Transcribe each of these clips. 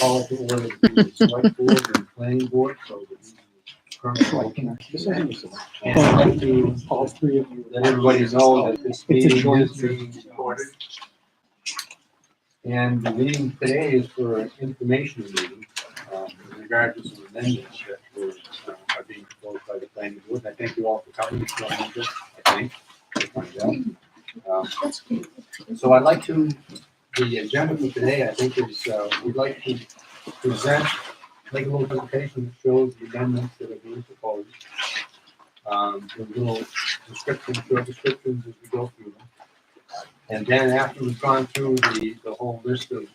call it to order the select board and planning board, so the current open. And I'd like to All three of you. let everybody know that this It's a meeting joint is being recorded. And the meeting today is for an information meeting in regard to some amendments that are being proposed by the planning board. I thank you all for coming. It's not interest, I think. to find out. So I'd like to, the agenda for today, I think is, we'd like to present, make a little presentation that shows the amendments that are being proposed. With little descriptions, short descriptions as we go through them. And then after we've gone through the whole list of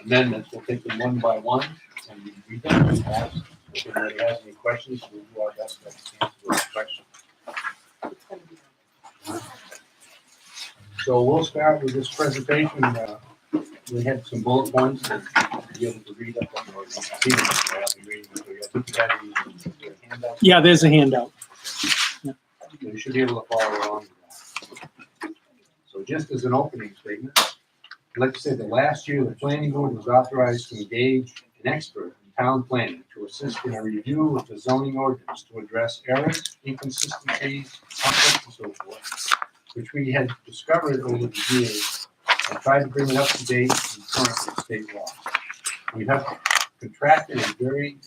amendments, we'll take them one by one and we read them and ask if anybody has any questions. We'll do our best to answer those questions. So we'll start with this presentation. We had some bullet points and be able to read up on those. Yeah, there's a handout. You should be able to follow along with that. So just as an opening statement, I'd like to say that last year, the planning board was authorized to engage an expert in town planning to assist in a review of the zoning ordinance to address errors, inconsistencies, conflicts, and so forth, which we had discovered over the years and tried to bring it up to date and current with state law. We have contracted a very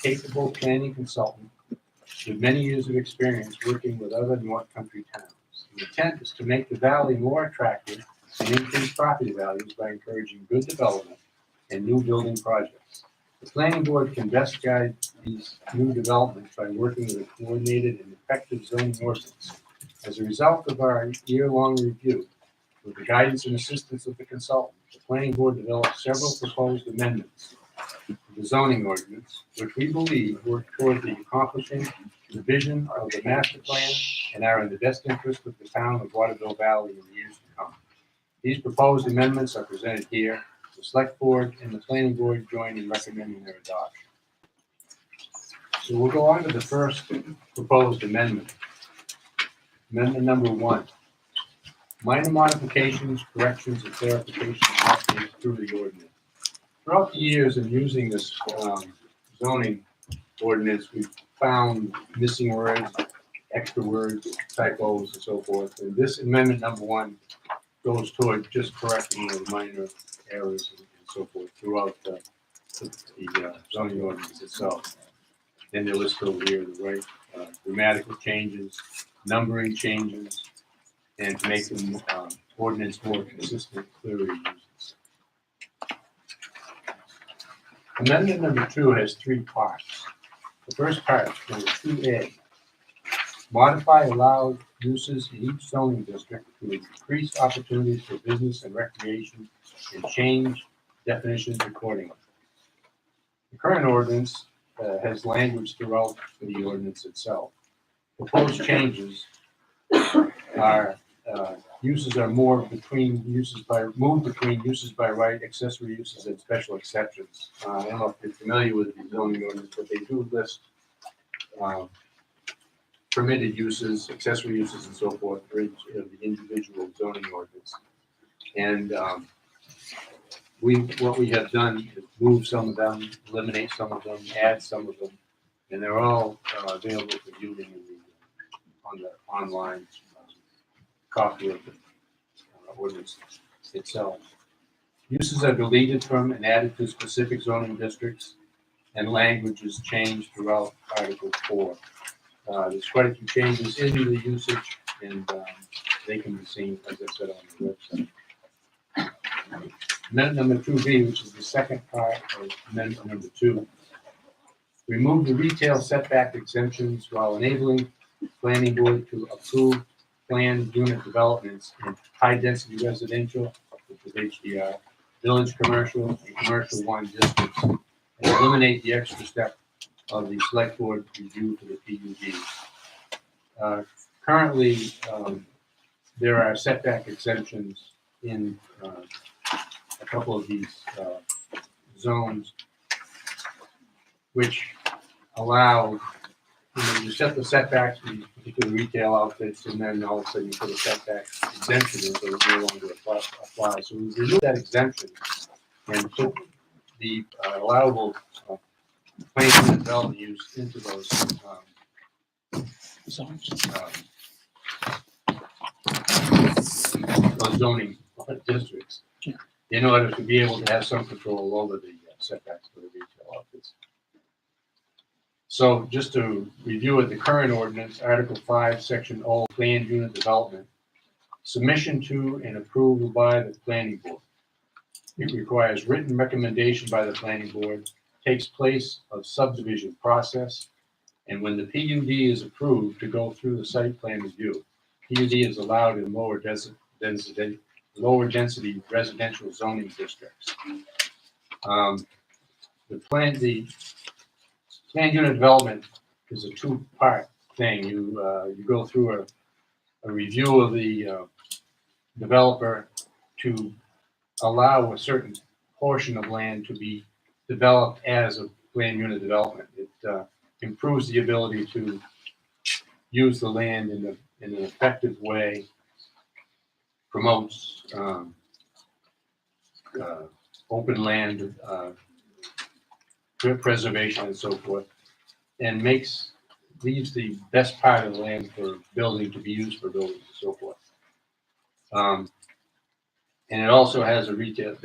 capable planning consultant with many years of experience working with other North Country towns. The intent is to make the valley more attractive and increase property values by encouraging good development and new building projects. The planning board can best guide these new developments by working with a coordinated and effective zoning ordinance. As a result of our year-long review, with the guidance and assistance of the consultant, the planning board developed several proposed amendments to the zoning ordinance, which we believe work toward the accomplishing the vision of the master plan and are in the best interest of the town of Waterville Valley in the years to come. These proposed amendments are presented here. The select board and the planning board join in recommending their adoption. So we'll go on to the first proposed amendment. Amendment number 1. Minor modifications, corrections, and clarifications updates through the ordinance. Throughout the years of using this zoning ordinance, we've found missing words, extra words, typos, and so forth. And this amendment number 1 goes toward just correcting the minor errors and so forth throughout the zoning ordinance itself. And they list over here the right grammatical changes, numbering changes, and to make the ordinance more consistent, clearer uses. Amendment number 2 has 3 parts. The first part, number 2A, modify allowed uses in each zoning district to increase opportunities for business and recreation and change definitions accordingly. The current ordinance has language throughout the ordinance itself. Proposed changes are uses are moved between uses by right, accessory uses, and special exceptions. I don't know if you're familiar with the zoning ordinance, but they do list permitted uses, accessory uses, and so forth for each of the individual zoning ordinance. And what we have done is move some of them, eliminate some of them, add some of them, and they're all available for viewing on the online copy of the ordinance itself. Uses are deleted from and added to specific zoning districts, and language is changed throughout Article 4. There's quite a few changes in the usage, and they can be seen, as I said, on the website. Amendment number 2B, which is the second part of amendment number 2, remove the retail setback exemptions while enabling planning board to approve planned unit developments in high-density residential, which is HDR, village commercial, and commercial 1 districts, and eliminate the extra step of the select board review for the PUD. Currently, there are setback exemptions in a couple of these zones, which allow you set the setbacks for these particular retail outfits, and then all of a sudden you put a setback exemption in, so it no longer apply. So we remove that exemption and put the allowable plan unit development use into those Zones. those zoning districts Yeah. in order to be able to have some control over the setbacks for the retail outlets. So just to review it, the current ordinance, Article 5, Section O, planned unit development, submission to and approval by the planning board. It requires written recommendation by the planning board, takes place of subdivision process, and when the PUD is approved to go through the site plan review, PUD is allowed in lower density residential zoning districts. The planned unit development is a two-part thing. You go through a review of the developer to allow a certain portion of land to be developed as a planned unit development. It improves the ability to use the land in an effective way, promotes open land preservation and so forth, and leaves the best part of the land for building to be used for building and so forth. And it also has a retail,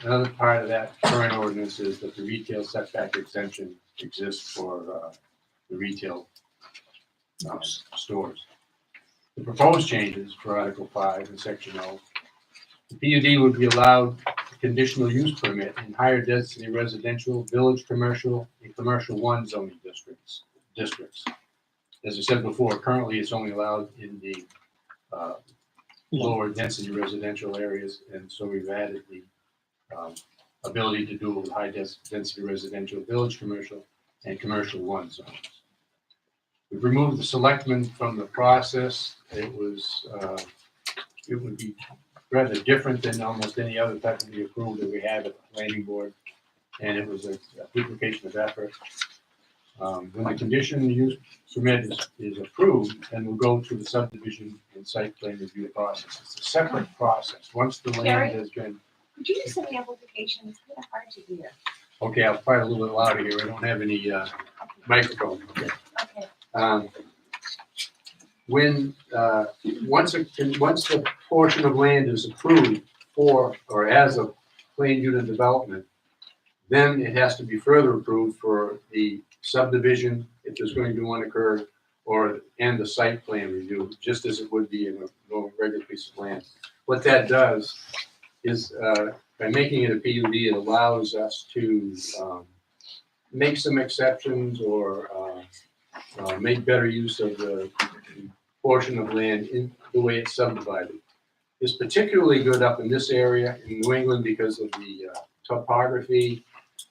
another part of that current ordinance is that the retail setback exemption exists for the retail stores. The proposed changes for Article 5 and Section O, the PUD would be allowed a conditional use permit in higher density residential, village commercial, and commercial 1 zoning districts. As I said before, currently it's only allowed in the lower density residential areas, and so we've added the ability to do it with high density residential, village commercial, and commercial 1 zones. We've removed the selectmen from the process. It would be rather different than almost any other type of approval that we have at the planning board, and it was a duplication of effort. When the conditional use permit is approved, then we'll go to the subdivision and site plan review process. It's a separate process. Once the land has been. Could you use the amplification? It's kind of hard to hear. Okay, I'll try a little bit louder here. I don't have any microphone. Okay. Once the portion of land is approved for or as a planned unit development, then it has to be further approved for the subdivision, if there's going to be one occur, and the site plan review, just as it would be in a regular piece of land. What that does is, by making it a PUD, it allows us to make some exceptions or make better use of the portion of land in the way it's subdivided. It's particularly good up in this area in New England because of the topography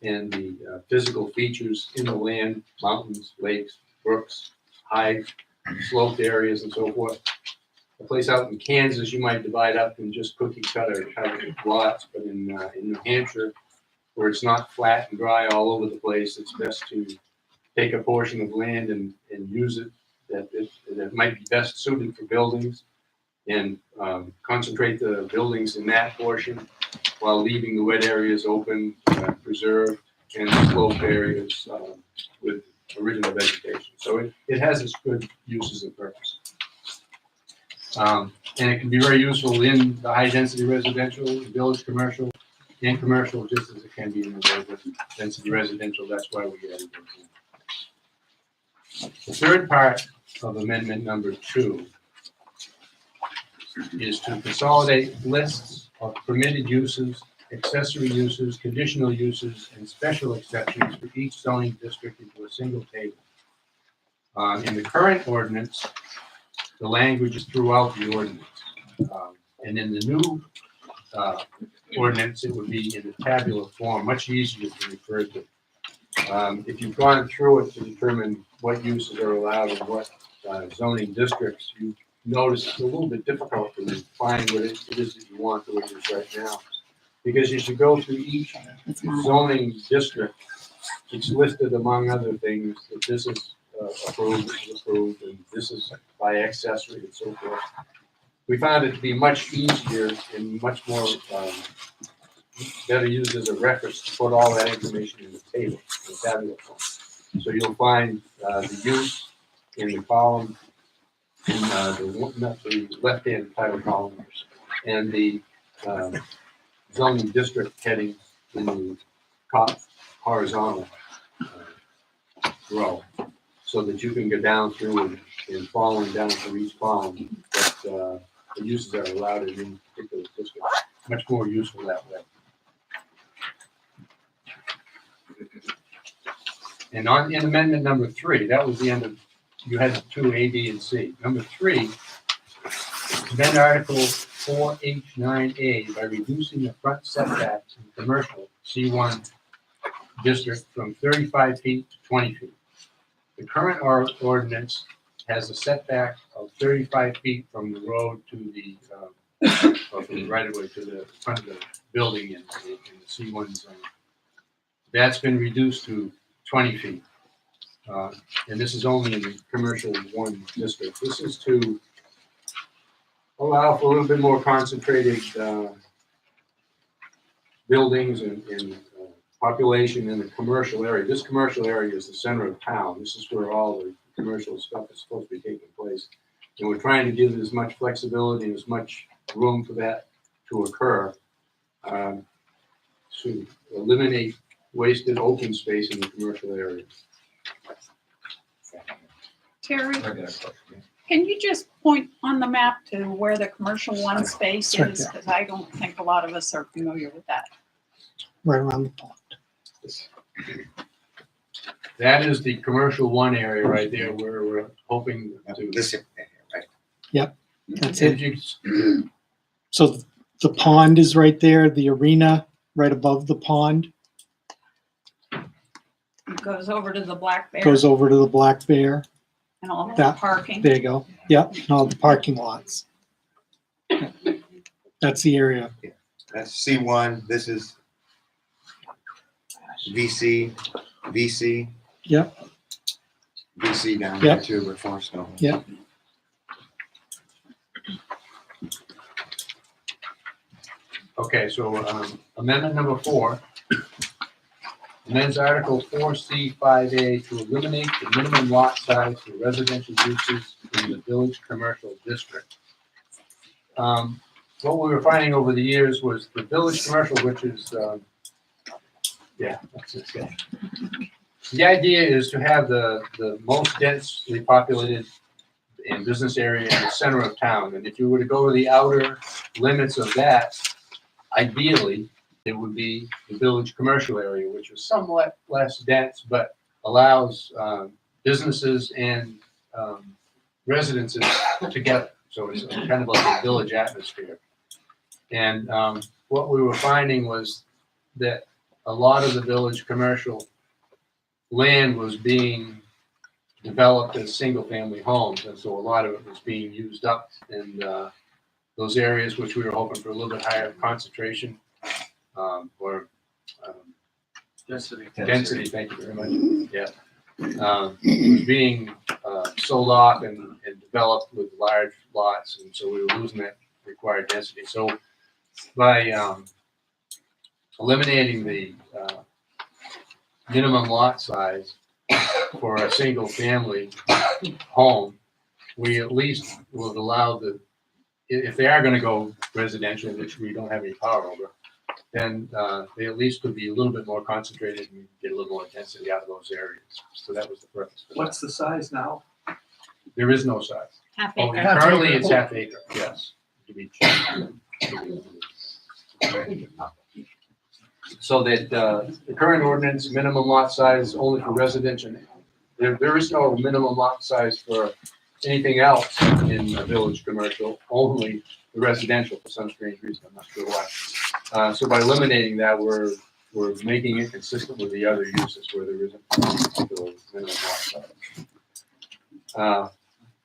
and the physical features in the land, mountains, lakes, brooks, high sloped areas and so forth. A place out in Kansas, you might divide up and just cookie cutter type of lots, but in New Hampshire, where it's not flat and dry all over the place, it's best to take a portion of land and use it that might be best suited for buildings and concentrate the buildings in that portion while leaving the wet areas open, preserved, and sloped areas with original vegetation. So it has its good uses and purpose. And it can be very useful in the high density residential, village commercial, and commercial, just as it can be in the low density residential. That's why we added those in. The third part of amendment number 2 is to consolidate lists of permitted uses, accessory uses, conditional uses, and special exceptions for each zoning district into a single table. In the current ordinance, the language is throughout the ordinance. And in the new ordinance, it would be in a tabular form, much easier to refer to. If you've gone through it to determine what uses are allowed in what zoning districts, you notice it's a little bit difficult to find what it is that you want the way it is right now. Because as you go through each zoning district, it's listed among other things that this is approved, this is approved, and this is by accessory and so forth. We found it to be much easier and much more better used as a reference to put all that information in the table, in the tabular form. So you'll find the use in the column, in the left-hand title column, and the zoning district heading in the top horizontal row, so that you can go down through and following down through each column that the uses are allowed in any particular district. Much more useful that way. And in amendment number 3, that was the end of, you had 2, A, B, and C. Number 3, amend Article 4H9A by reducing the front setbacks in commercial C1 district from 35 feet to 20 feet. The current ordinance has a setback of 35 feet from the road to the, or from the right of way to the front of the building in the C1 zone. That's been reduced to 20 feet. And this is only in the commercial 1 district. This is to allow for a little bit more concentrated buildings and population in the commercial area. This commercial area is the center of town. This is where all the commercial stuff is supposed to be taking place. And we're trying to give as much flexibility and as much room for that to occur, to eliminate wasted open space in the commercial area. Terry, can you just point on the map to where the commercial 1 space Sure, is? yeah. Because I don't think a lot of us are familiar with that. Right around the pond. That is the commercial 1 area right there where we're hoping to. This area, right? That's it. So the pond is right there, the arena right above the pond It goes over to the Black Bear goes over to the Black Bear. and all the that- parking. There you go. Yep, and all the parking lots. That's the area. That's C1, this is VC, VC, Yep, VC down there Yep. too, where Forest Hill. yep. Okay, so amendment number 4 amends Article 4C5A to eliminate the minimum lot size for residential uses in the village commercial district. What we were finding over the years was the village commercial, which is, that's it. The idea is to have the most densely populated and business area in the center of town. And if you were to go to the outer limits of that, ideally, it would be the village commercial area, which is somewhat less dense, but allows businesses and residences together. So it's kind of like a village atmosphere. And what we were finding was that a lot of the village commercial land was being developed as single-family homes, and so a lot of it was being used up in those areas which we were hoping for a little bit higher concentration or Density. density. Thank you very much. Yeah, it was being sold off and developed with large lots, and so we were losing that required density. So by eliminating the minimum lot size for a single family home, we at least will allow if they are going to go residential, which we don't have any power over, then they at least could be a little bit more concentrated and get a little more density out of those areas. So that was the purpose. What's the size now? There is no size. Half Oh, acre. currently it's half acre, yes. To be changed. So that the current ordinance, minimum lot size only for residential. There is no minimum lot size for anything else in the village commercial, only the residential for some strange reason, I'm not sure why. So by eliminating that, we're making it consistent with the other uses where there isn't a particular minimum lot size.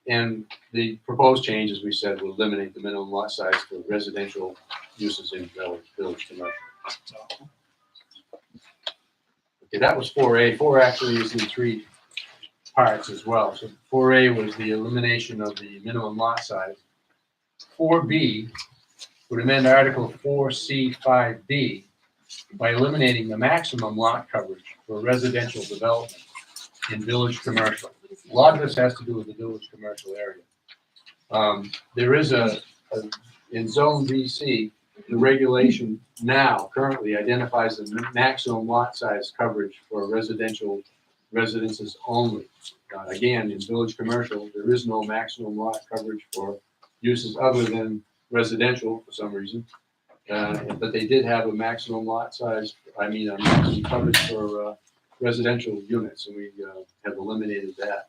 And the proposed change, as we said, will eliminate the minimum lot size for residential uses in village commercial. Okay, that was 4A. 4 actually is in 3 parts as well. So 4A was the elimination of the minimum lot size. 4B would amend Article 4C5B by eliminating the maximum lot coverage for residential development in village commercial. A lot of this has to do with the village commercial area. There is in zone VC, the regulation now currently identifies the maximum lot size coverage for residential residences only. Again, in village commercial, there is no maximum lot coverage for uses other than residential for some reason. But they did have a maximum lot size, a maximum coverage for residential units, and we have eliminated that.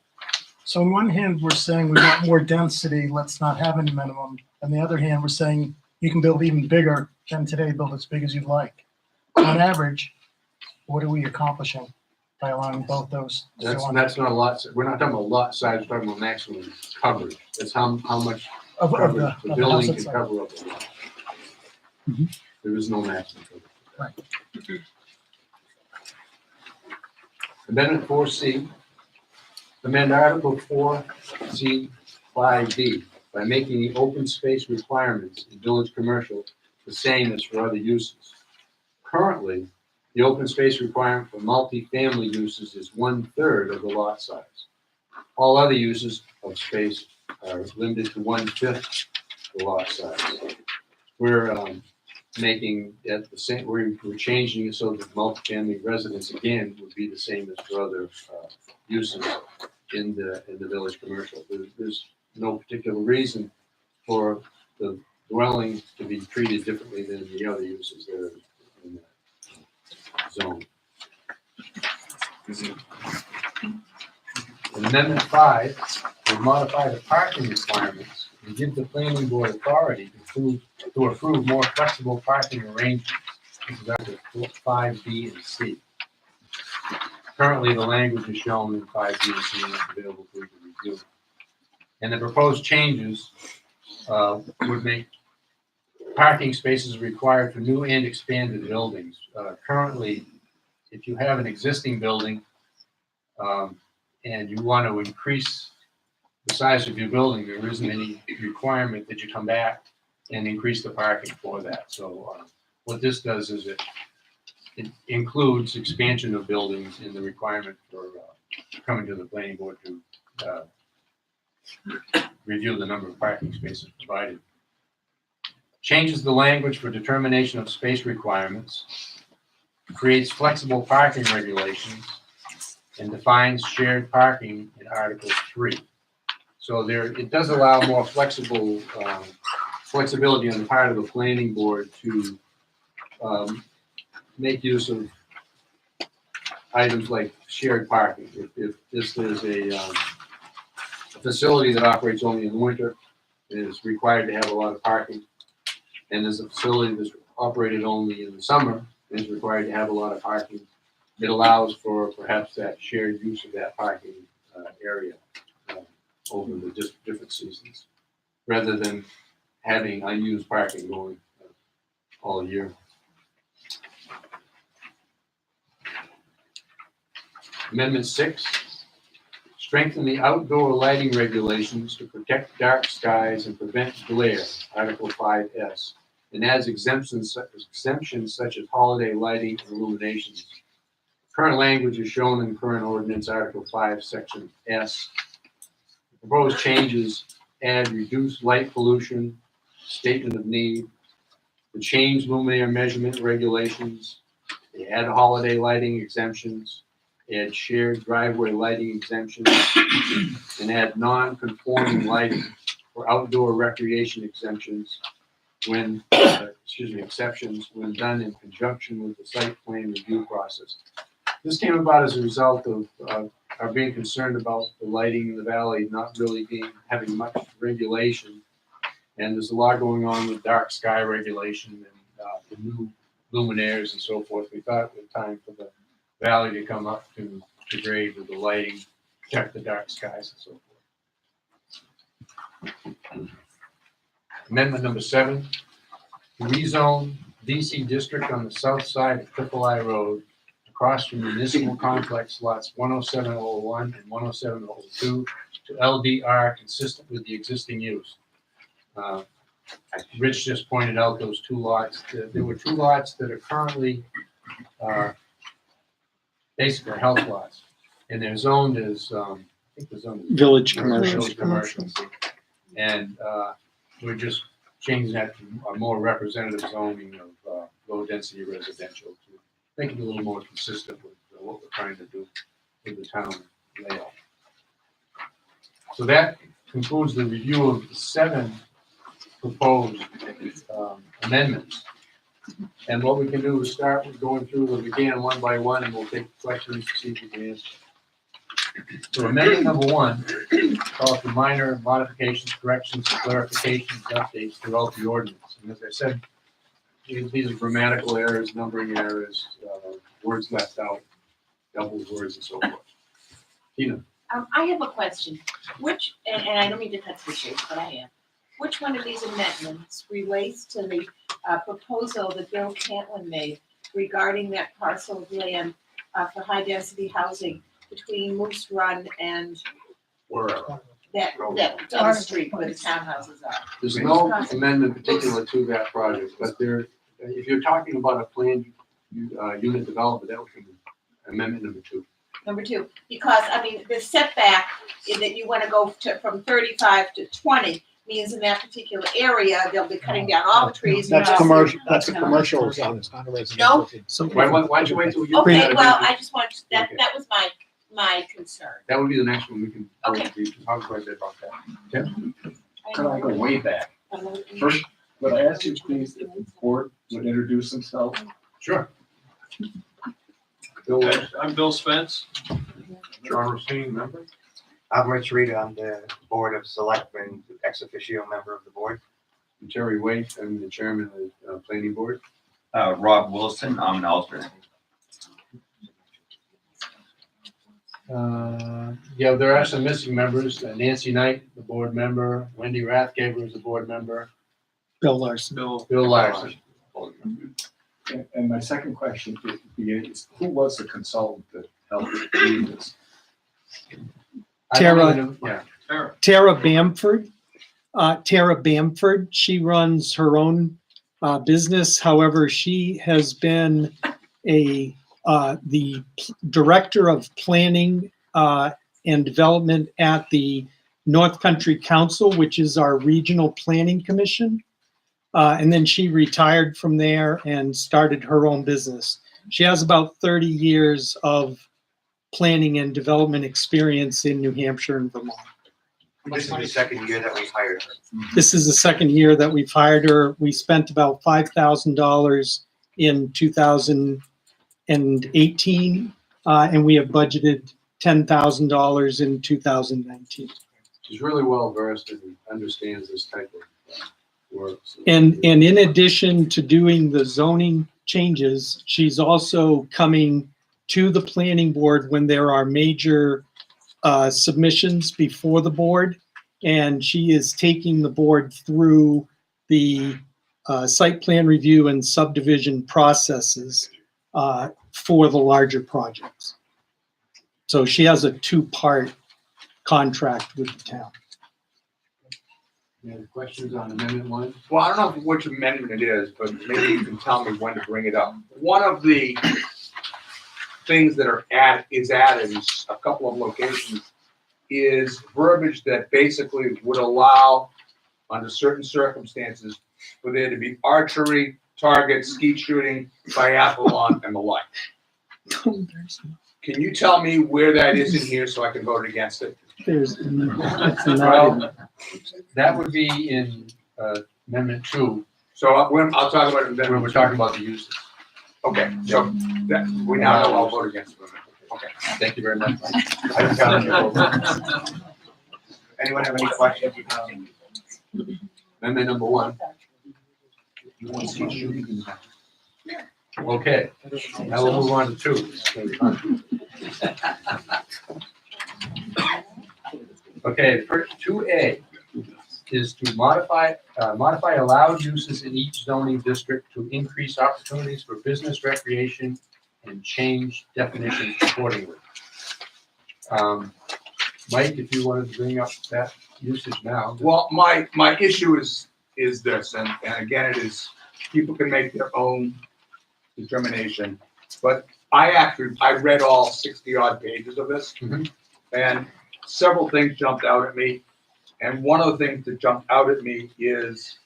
So on one hand, we're saying we want more density, let's not have any minimum. On the other hand, we're saying you can build even bigger than today, build as big as you'd like. On average, what are we accomplishing by allowing both those? to go on? That's not a lot, we're not talking about lot size, we're talking about maximum coverage. That's how much Of coverage the the house building can itself. cover up a lot. There is no maximum coverage. Right. Amendment 4C, amend Article 4C 5B by making the open space requirements in village commercial the same as for other uses. Currently, the open space requirement for multifamily uses is 1/3 of the lot size. All other uses of space are limited to 1/5 the lot size. We're making it the same, we're changing it so that multifamily residence again would be the same as for other uses in the village commercial. There's no particular reason for the dwelling to be treated differently than the other uses that are in that zone. Amendment 5 would modify the parking requirements and give the planning board authority to approve more flexible parking arrangements. This is under 5B and C. Currently, the language is shown in 5B and C and it's available for you to review. And the proposed changes would make parking spaces required for new and expanded buildings. Currently, if you have an existing building and you want to increase the size of your building, there isn't any requirement that you come back and increase the parking for that. So what this does is it includes expansion of buildings in the requirement for coming to the planning board to review the number of parking spaces provided. Changes the language for determination of space requirements, creates flexible parking regulations, and defines shared parking in Article 3. So it does allow more flexibility on the part of the planning board to make use of items like shared parking. If this is a facility that operates only in the winter, it is required to have a lot of parking. And there's a facility that's operated only in the summer, and is required to have a lot of parking. It allows for perhaps that shared use of that parking area over the different seasons, rather than having unused parking going all year. Amendment 6, strengthen the outdoor lighting regulations to protect dark skies and prevent glare, Article 5S, and adds exemptions such as holiday lighting and illuminations. Current language is shown in current ordinance, Article 5, Section S. The proposed changes add reduced light pollution, statement of need, the change luminaire measurement regulations, they add holiday lighting exemptions, add shared driveway lighting exemptions, and add non-conforming lighting for outdoor recreation exemptions exceptions when done in conjunction with the site plan review process. This came about as a result of our being concerned about the lighting in the valley not really having much regulation. And there's a lot going on with dark sky regulation and the new luminaires and so forth. We thought it was time for the valley to come up to grade with the lighting, protect the dark skies and so forth. Amendment number 7, to rezone DC district on the south side of Triple I Road across from municipal complex lots 10701 and 10702 to LDR consistent with the existing use. Rich just pointed out those two lots. There were two lots that are currently basically health lots. And they're zoned as, I think they're zoned as Village commercial. Village commercial. And we're just changing that to a more representative zoning of low-density residential to make it a little more consistent with what we're trying to do with the town layout. So that concludes the review of the 7 proposed amendments. And what we can do is start with going through them again one by one, and we'll take questions to see if we can answer. So amendment number 1 calls for minor modifications, corrections, clarifications, updates throughout the ordinance. And as I said, these are grammatical errors, numbering errors, words left out, double words, and so forth. Tina? I have a question. Which, and I don't mean to cut to the chase, but I am. Which one of these amendments relates to the proposal that Bill Cantlin made regarding that parcel of land for high-density housing between Moose Run and that other street where the townhouses are? There's no amendment particular to that project, but there, if you're talking about a planned unit development, that would be amendment number 2. Number 2, because, I mean, the setback in that you want to go to from 35 to 20 means in that particular area, they'll be cutting down all the trees. and That's all- commercial, that's a commercial zone, it's not a residential. zone. So Why don't you wait till you? Okay, well, I just want, that Okay. was my concern. That would be the next one we can. Okay. We can talk quite a bit about that. Tim? Can I go way back? First, would I ask you please if the board would introduce themselves? Sure. Bill, I'm Bill Spence. John Racine, member? I'm Rich Rita, I'm the Board of Selectmen, ex officio member of the board. And Terry Waite, I'm the chairman of the planning board. Rob Wilson, I'm an alternate. Yeah, there are some missing members. Nancy Knight, the board member. Wendy Rathgaber is a board member. Bill Larson. Bill Larson. board member. And my second question is, who was the consultant that helped do this? I Tara. don't even know- Yeah. Tara Bamford. Tara Bamford, she runs her own business. However, she has been the director of planning and development at the North Country Council, which is our regional planning commission. And then she retired from there and started her own business. She has about 30 years of planning and development experience in New Hampshire and Vermont. This is the second year that we hired her. This is the second year that we've hired her. We spent about $5,000 in 2018, and we have budgeted $10,000 in 2019. She's really well versed and understands this type of work. So- And in addition to doing the zoning changes, she's also coming to the planning board when there are major submissions before the board. And she is taking the board through the site plan review and subdivision processes for the larger projects. So she has a 2-part contract with the town. Any other questions on amendment 1? Well, I don't know which amendment it is, but maybe you can tell me when to bring it up. One of the things that is added in a couple of locations is verbiage that basically would allow, under certain circumstances, for there to be archery, target, skeet shooting, biathlon, and the like. Can you tell me where that is in here so I can vote against it? It's not Well, that would be in amendment 2, So I'll talk about it where then. we're talking about the uses. Okay, so that, we now know I'll vote against it. Okay. Thank you very much. Anyone have any questions? Amendment number 1. Okay, now we'll move on to 2. Okay, first 2A is to modify allowed uses in each zoning district to increase opportunities for business recreation and change definitions accordingly. Mike, if you wanted to bring up that usage now. Well, my issue is is this, and again, it is, people can make their own determination. But I read all 60 odd pages of this, Mhm. and several things jumped out at me. And one of the things that jumped out at me is,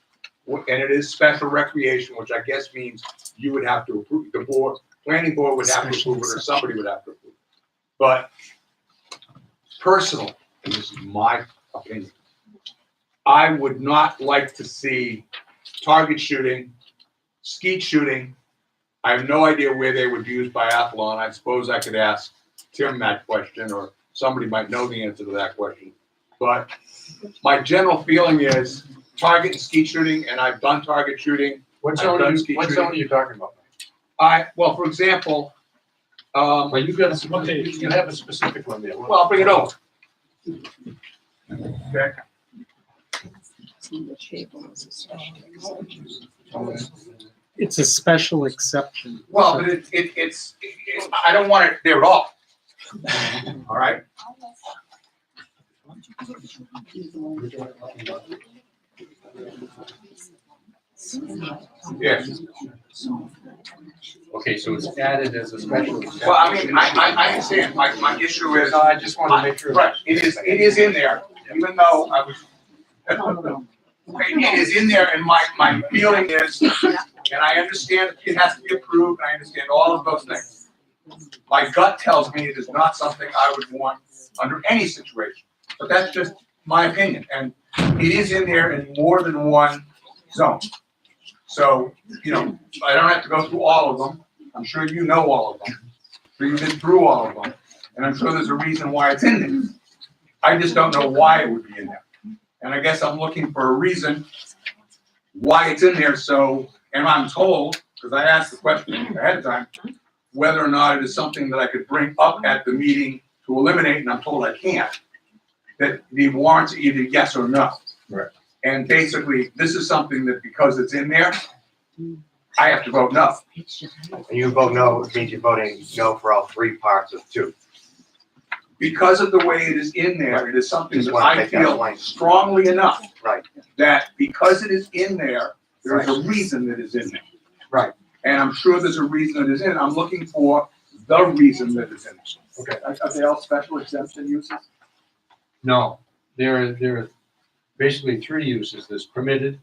and it is special recreation, which I guess means you would have to approve, the board, planning board would have to Special approve it, or somebody would have to approve it. But personally, and this is my opinion, I would not like to see target shooting, skeet shooting. I have no idea where they would use biathlon. I suppose I could ask Tim that question, or somebody might know the answer to that question. But my general feeling is target and skeet shooting, and I've done target shooting. What I've zone done are you, skeet what shooting. zone are you talking about? Well, for example, Well, you've got a, okay, you have a specific one there. well, I'll bring it over. Okay. It's a special exception. Well, but I don't want it there at all. All right? Yes. Okay, so it's added as a special exception. Well, I mean, I understand. My issue is, No, I just want to make sure. right, it is in there, even though I was. It is in there, and my feeling is, and I understand it has to be approved, and I understand all of those things. My gut tells me it is not something I would want under any situation, but that's just my opinion, and it is in there in more than one zone. So, I don't have to go through all of them. I'm sure you know all of them. So you've been through all of them, and I'm sure there's a reason why it's in there. I just don't know why it would be in there. And I guess I'm looking for a reason why it's in there, so, and I'm told, because I asked the question ahead of time, whether or not it is something that I could bring up at the meeting to eliminate, and I'm told I can't, that the warrants are either yes or no. Right. And basically, this is something that because it's in there, I have to vote no. And you vote no, it means you're voting no for all three parts of two. Because of the way it is in there, it is something Just that wanna I make that feel plain. strongly enough Right. that because it is in there, there's a reason that it's in there. Right. And I'm sure there's a reason that it's in. I'm looking for the reason that it's in there. Okay. Are they all special exemption uses? No, there are basically three uses. There's permitted,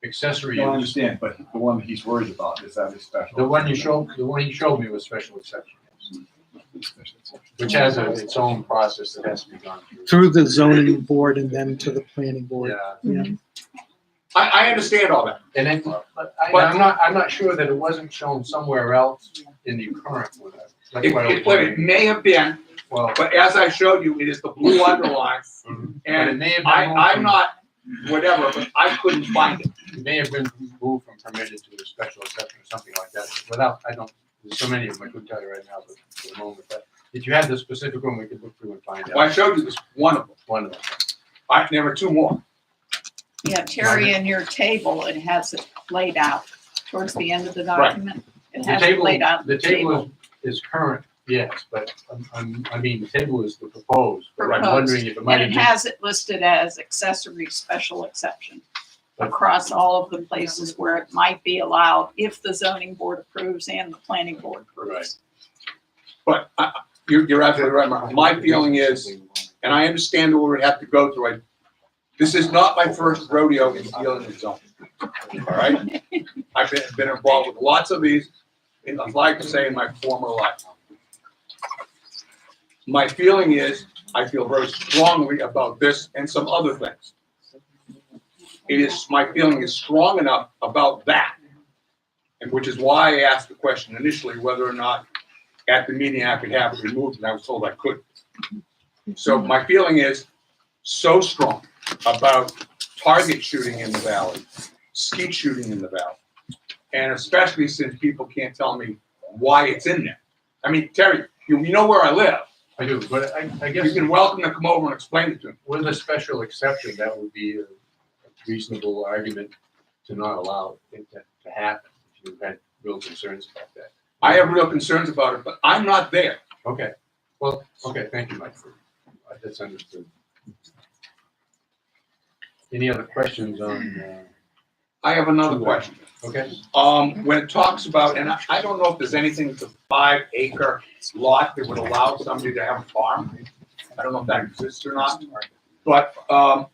accessory No, I use. understand, but the one that he's worried about, is that a special? The one he showed me was special exception, which has its own process that has to be gone through. Through the zoning board and then to the planning board. Yeah. I understand all that. And then, but I'm not sure that it wasn't shown somewhere else in the current one. That's why I was It wondering. may have been, Well, but as I showed you, it is the blue underline. but it And may have been I'm moved not, whatever, but I couldn't find it. it may have been moved from permitted to a special exception or something like that. Without, there's so many of them, I couldn't tell you right now, but for the moment. But if you had the specific one, we could look through and find Well, I out. showed you this one of them. One of them. There were two more. Yeah, Terry, in your table, it has it laid out towards the end of the document. It The has it table, laid out. the table is current, yes, but I mean, the table is the proposed, but I'm wondering if it might And have it been. has it listed as accessory special exception across all of the places where it might be allowed if the zoning board approves and the planning board approves. But you're absolutely right, Mark. My feeling is, and I understand what we have to go through. This is not my first rodeo in dealing with zoning. All right? I've been involved with lots of these, and I'd like to say in my former life. My feeling is, I feel very strongly about this and some other things. My feeling is strong enough about that, and which is why I asked the question initially whether or not at the meeting I could have it removed, and I was told I couldn't. So my feeling is so strong about target shooting in the valley, skeet shooting in the valley, and especially since people can't tell me why it's in there. I mean, Terry, you know where I live. I do, but I You've guess been welcome to come over and explain it to me. with a special exception, that would be a reasonable argument to not allow it to happen, if you had real concerns about that. I have real concerns about it, but I'm not there. Okay, well, okay, thank you, Mike, that's understood. Any other questions on I have another question. Okay? When it talks about, and I don't know if there's anything with a 5-acre lot that would allow somebody to have a farm. I don't know if that exists or not. But,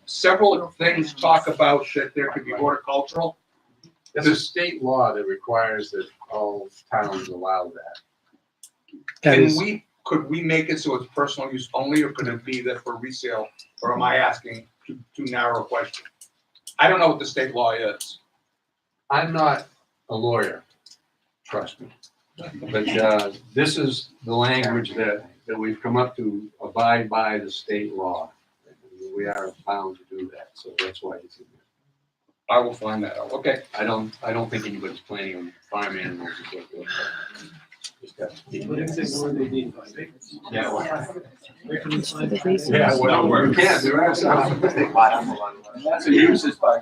several things talk about that there could be horticultural. There's a state law that requires that all towns allow that. That is, Could we make it so it's personal use only, or could it be that for resale? Or am I asking too narrow a question? I don't know what the state law is. I'm not a lawyer, trust me. But this is the language that we've come up to abide by the state law. We are bound to do that, so that's why it's in there. I will find that out. Okay. I don't think anybody's planning on farm animals. Just got to keep- But if they were, they need 5 acres. Yeah, well, Yeah, well, we can, there are some. That's a uses by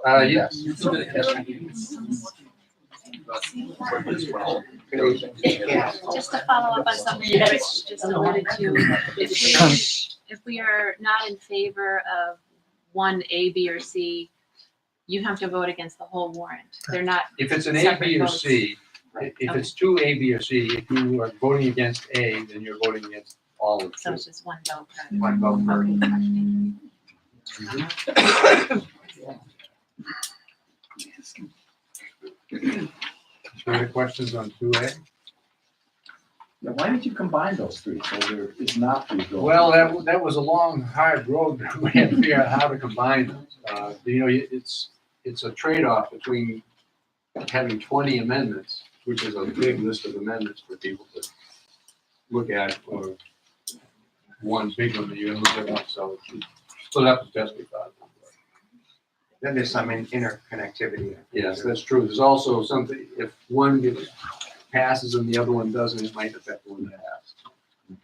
right. Yes. Just to follow up on something that Rich just alluded to, if we are not in favor of one A, B, or C, you have to vote against the whole warrant. They're not, If it's an A, B, or C, if it's two A, B, or C, if you are voting against A, then you're voting against all of so them. it's just one vote. One vote per. Any questions on two A? Now, why did you combine those three? So there is not three goals. Well, that was a long, hard road. We had to figure out how to combine them. You know, it's a trade-off between having 20 amendments, which is a big list of amendments for people to look at, or one big one that you're gonna look at, so split up as best we thought. Then there's some interconnectivity. Yes, that's true. There's also something, if one gets passes and the other one doesn't, it might affect the one that has.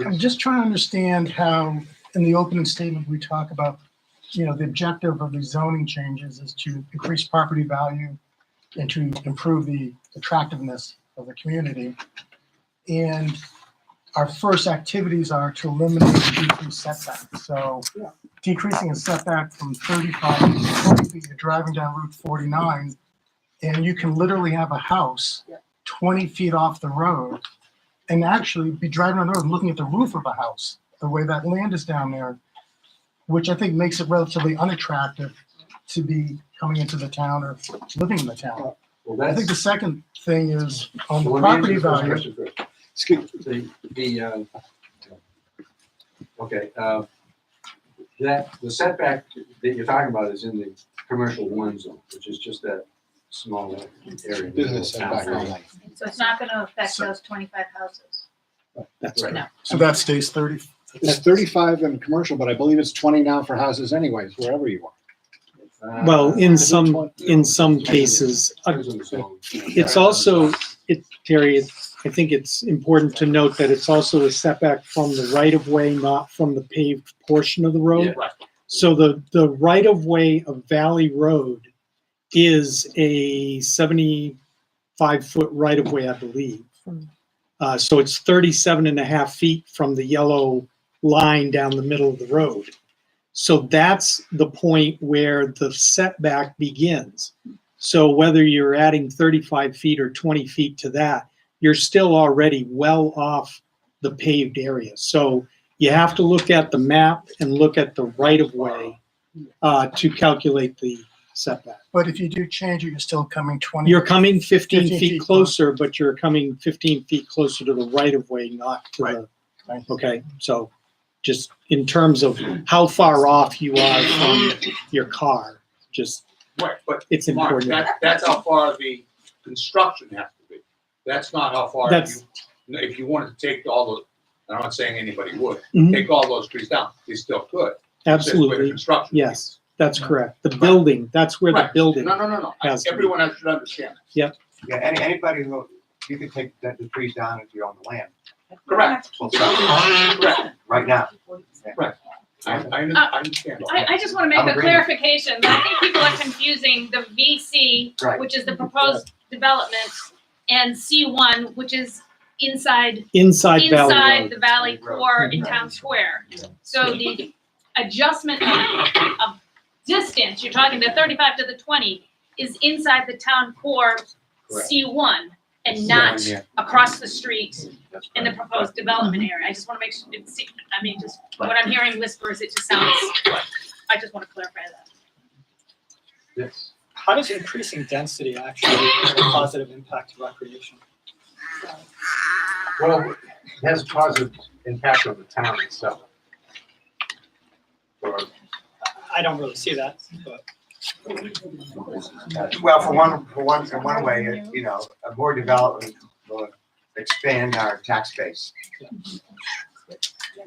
I'm just trying to understand how, in the opening statement, we talk about, the objective of the zoning changes is to increase property value and to improve the attractiveness of the community. And our first activities are to eliminate the decreased setback. So decreasing a setback from 35 to 20 feet, you're driving down Route 49, and you can literally have a house 20 feet off the road and actually be driving on the road and looking at the roof of a house, the way that land is down there, which I think makes it relatively unattractive to be coming into the town or living in the town. Well, I think the that's. second thing is on the Well, let me property answer the first value. question first. Excuse, The setback that you're talking about is in the commercial one zone, which is just that small area. business setback only. So it's not gonna affect those 25 houses. that's Right. right. No. So that stays 30. It's 35 in commercial, but I believe it's 20 now for houses anyways, wherever you are. Well, in some cases, Depends on the zone. it's also, Terry, I think it's important to note that it's also a setback from the right-of-way, not from the paved portion of the road. Right. So the right-of-way of Valley Road is a 75-foot right-of-way, I believe. So it's 37 and a half feet from the yellow line down the middle of the road. So that's the point where the setback begins. So whether you're adding 35 feet or 20 feet to that, you're still already well off the paved area. So you have to look at the map and look at the right-of-way to calculate the setback. But if you do change it, you're still coming 20. You're coming 15 15 feet feet closer, but you're coming 15 feet closer to the right-of-way, not to the, Right. okay? So just in terms of how far off you are from your car, just, Right, but it's Mark, important. that's how far the construction has to be. That's not how far, if you wanted to take all the, I'm not saying anybody would, Mhm. take all those trees down, they still could. It's just where the Absolutely, construction yes, that's correct. The building, that's where the Right. building, No. has to be. Everyone should understand. Yeah, anybody who, you can take the trees down if you own the land. Correct. Well, so, Correct. right now. I understand all that. I just want to I'm make a agreeing. clarification. I think people are confusing the VC, Right. which is the proposed development, and C1, which is inside inside Valley Road. the valley core in town square. So the adjustment of distance, you're talking the 35 to the 20, is inside the town core Correct. C1 and not Yeah. across the street That's in the correct. proposed development area. I just want to make sure, I mean, just what I'm hearing whispers, it just sounds, I just want to clarify that. Yes. How does increasing density actually have a positive impact to recreation? Well, it has a positive impact on the town itself. Or I don't really see that, but Well, in one way, you know, more development will expand our tax base.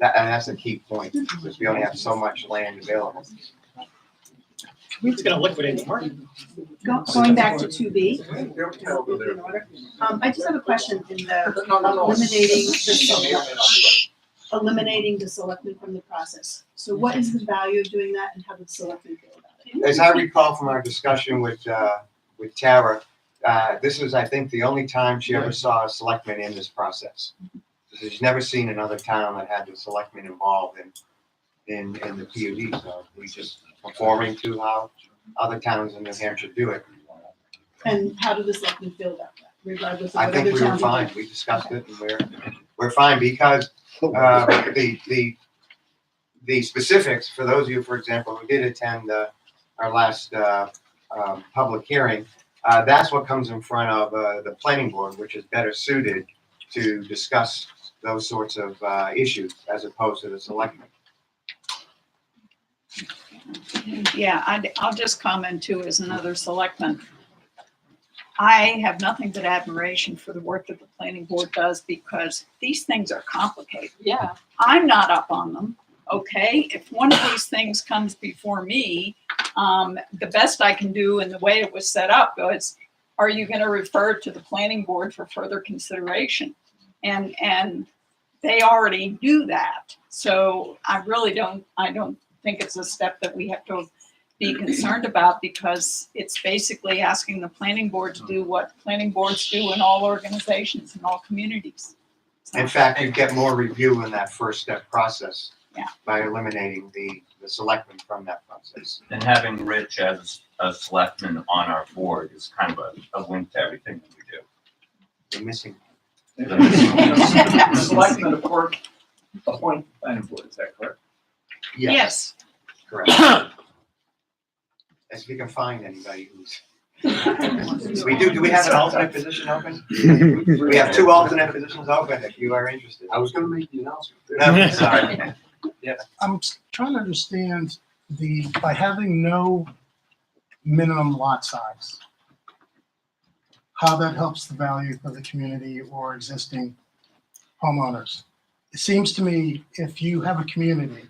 And that's a key point, because we only have so much land available. it's gonna liquidate the market. Going back to 2B, They're terrible there. I just have a question in the eliminating the selectmen from the process. So what is the value of doing that and how do the selectmen feel about it? As I recall from our discussion with Tara, this was, I think, the only time she ever saw a selectman in this process. She's never seen another town that had the selectmen involved in the PUD, so we just conforming to how other towns in New Hampshire do it. And how do the selectmen feel about that, regardless of I what think other we were towns do? fine, we discussed it, and we're fine, because the specifics, for those of you, for example, who did attend our last public hearing, that's what comes in front of the planning board, which is better suited to discuss those sorts of issues as opposed to the selectmen. Yeah, I'll just comment too as another selectman. I have nothing but admiration for the work that the planning board does because these things are complicated. Yeah. I'm not up on them, okay? If one of these things comes before me, the best I can do in the way it was set up was, are you gonna refer to the planning board for further consideration? And they already do that. So I don't think it's a step that we have to be concerned about because it's basically asking the planning board to do what planning boards do in all organizations, in all communities. In fact, you get more review in that first step process. Yeah. By eliminating the selectmen from that process. And having Rich as a selectman on our board is kind of a link to everything that we do. You're missing. The selectmen appoint planning board, is that correct? Yes. Correct. As we can find anybody who's. Do we have an alternate position open? We have 2 alternate positions open if you are interested. I was gonna make the announcement. No, sorry. I'm trying to understand by having no minimum lot size, how that helps the value of the community or existing homeowners. It seems to me if you have a community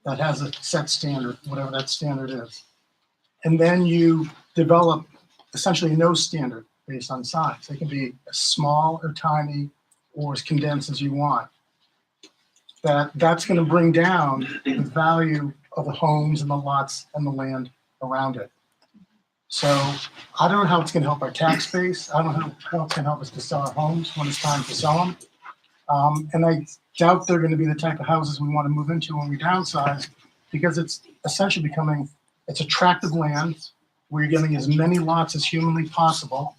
that has a set standard, whatever that standard is, and then you develop essentially no standard based on size. They can be as small or tiny or as condensed as you want. That's going to bring down the value of the homes and the lots and the land around it. So I don't know how it's going to help our tax base. I don't know how it's going to help us to sell our homes when it's time to sell them. And I doubt they're going to be the type of houses we want to move into when we downsize because it's essentially it's a tract of land where you're getting as many lots as humanly possible.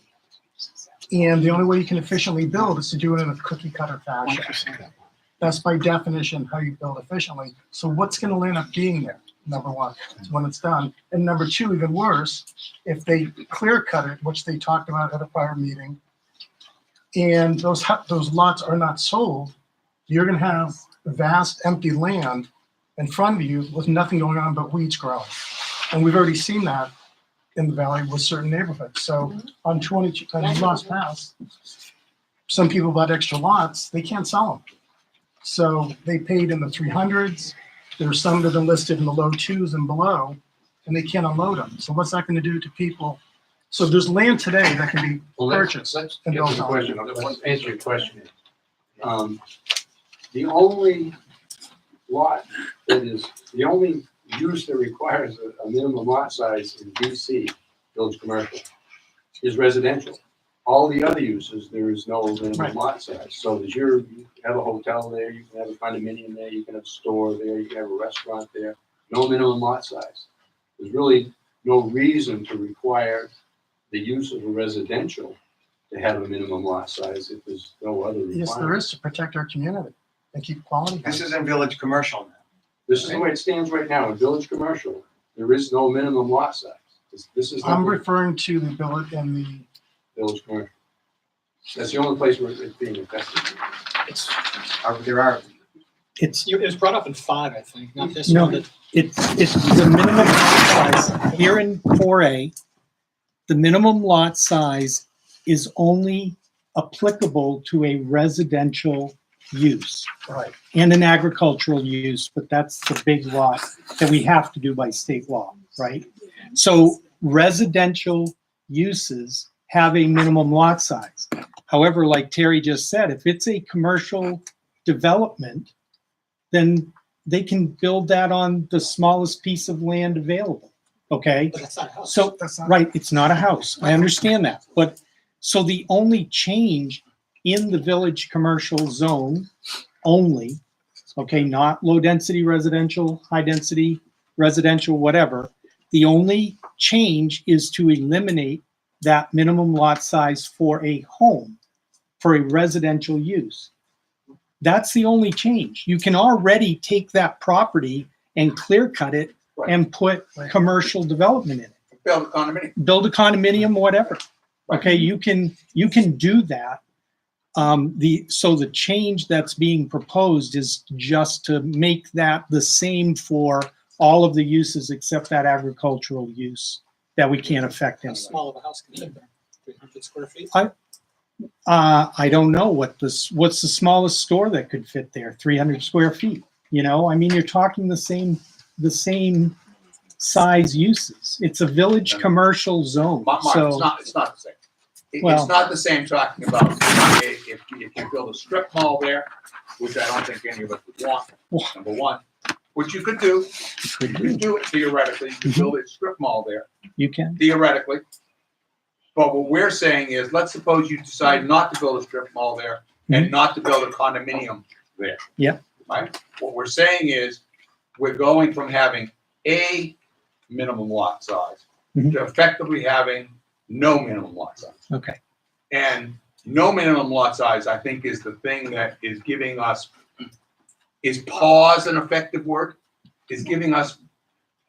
And the only way you can efficiently build is to do it in a cookie cutter fashion. That's by definition how you build efficiently. So what's going to end up being there? Number one, when it's done. And number two, even worse, if they clear cut it, which they talked about at a prior meeting, and those lots are not sold, you're going to have vast empty land in front of you with nothing going on but weeds growing. And we've already seen that in the valley with certain neighborhoods. So on Lost Pass, some people bought extra lots, they can't sell them. So they paid in the 300s. There's some that are listed in the low 2s and below, and they can't unload them. So what's that going to do to people? So there's land today that can be purchased. Let's and get to built the on. question. Let's answer your question. The only use that requires a minimum lot size in DC, village commercial, is residential. All the other uses, there is no minimum lot size. So you have a hotel there, you can have a condominium there, you can have a store there, you can have a restaurant there, no minimum lot size. There's really no reason to require the use of a residential to have a minimum lot size if there's no other requirement. Yes, there is, to protect our community and keep quality. This is in village commercial now. This is the way it stands right now in village commercial. There is no minimum lot size. This is I'm not the referring to the village and the, village commercial. That's the only place where it's being affected. It's, There are, It's, it was brought up in 5, I think, not this No. one. that- it's the minimum lot size. Here in 4A, the minimum lot size is only applicable to a residential use right, and an agricultural use, but that's the big lot that we have to do by state law, right? So residential uses have a minimum lot size. However, like Terry just said, if it's a commercial development, then they can build that on the smallest piece of land available, okay? But that's not a house. So, that's not. right, it's not a house, I understand that, but, so the only change in the village commercial zone only, okay, not low-density residential, high-density residential, whatever, the only change is to eliminate that minimum lot size for a home, for a residential use. That's the only change. You can already take that property and clear cut it and put commercial development in it. Build a condominium. Build a condominium, whatever. Okay, you can do that. So the change that's being proposed is just to make that the same for all of the uses except that agricultural use that we can't affect How anyway. small of a house can fit there? 300 square feet? I don't know what's the smallest store that could fit there, 300 square feet. You know, I mean, you're talking the same size uses. It's a village commercial zone, Mark, so. it's not the same. Well- It's not the same talking about if you build a strip mall there, which I don't think any of us would want, number one. Which you could do, you could do it theoretically, you could build a strip mall there, You can. theoretically. But what we're saying is, let's suppose you decide not to build a strip mall there and not to build a condominium there. Yeah. Right? What we're saying is, we're going from having a minimum lot size to effectively having no minimum lot size. Okay. And no minimum lot size, I think, is the thing that is giving us, is pause an effective word? Is giving us,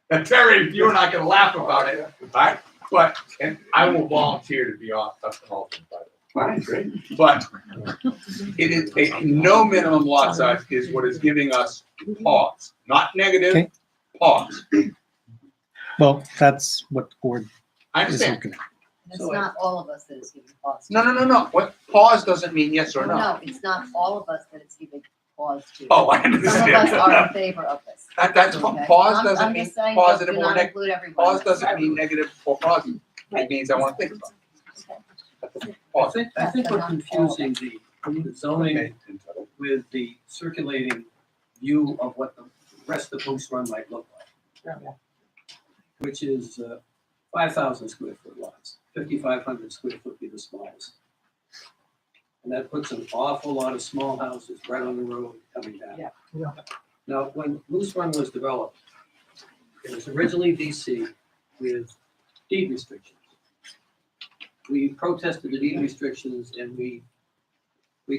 and Terry, you're not gonna laugh about it, right? But, and I will volunteer to be an alternate, by the way. Fine, great. But it is, a no minimum lot size is what is giving us pause, not negative, Okay. pause. Well, that's what the board I is understand. looking at. It's not all of us that is giving pause. to. No. What pause doesn't mean yes or no. No, it's not all of us that it's giving pause to. Oh, I Some of us understand. are in favor of this. That's Okay? pause I'm doesn't mean just saying, positive do or not negative. include everyone. Pause doesn't mean negative or positive. It means I want to think about it. Pause. I think we're confusing the zoning with the circulating view of what the rest of Moose Run might look like. Which is 5,000 square foot lots, 5,500 square foot be the smallest. And that puts an awful lot of small houses right on the road coming down. Yeah. Now, when Moose Run was developed, it was originally VC with deed restrictions. We protested the deed restrictions and we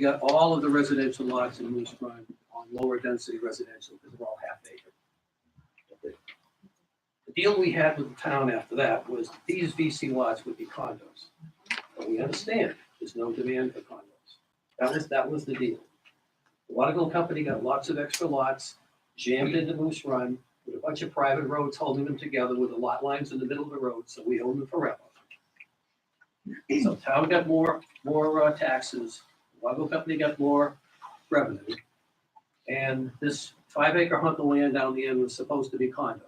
got all of the residential lots in Moose Run on lower density residential because they're all half acre. The deal we had with the town after that was these VC lots would be condos. But we understand there's no demand for condos. That was the deal. The Waterville Company got lots of extra lots, jammed into Moose Run with a bunch of private roads holding them together with the lot lines in the middle of the road, so we own them forever. So town got more taxes, Waterville Company got more revenue. And this 5 acre hunk of land down the end was supposed to be condos.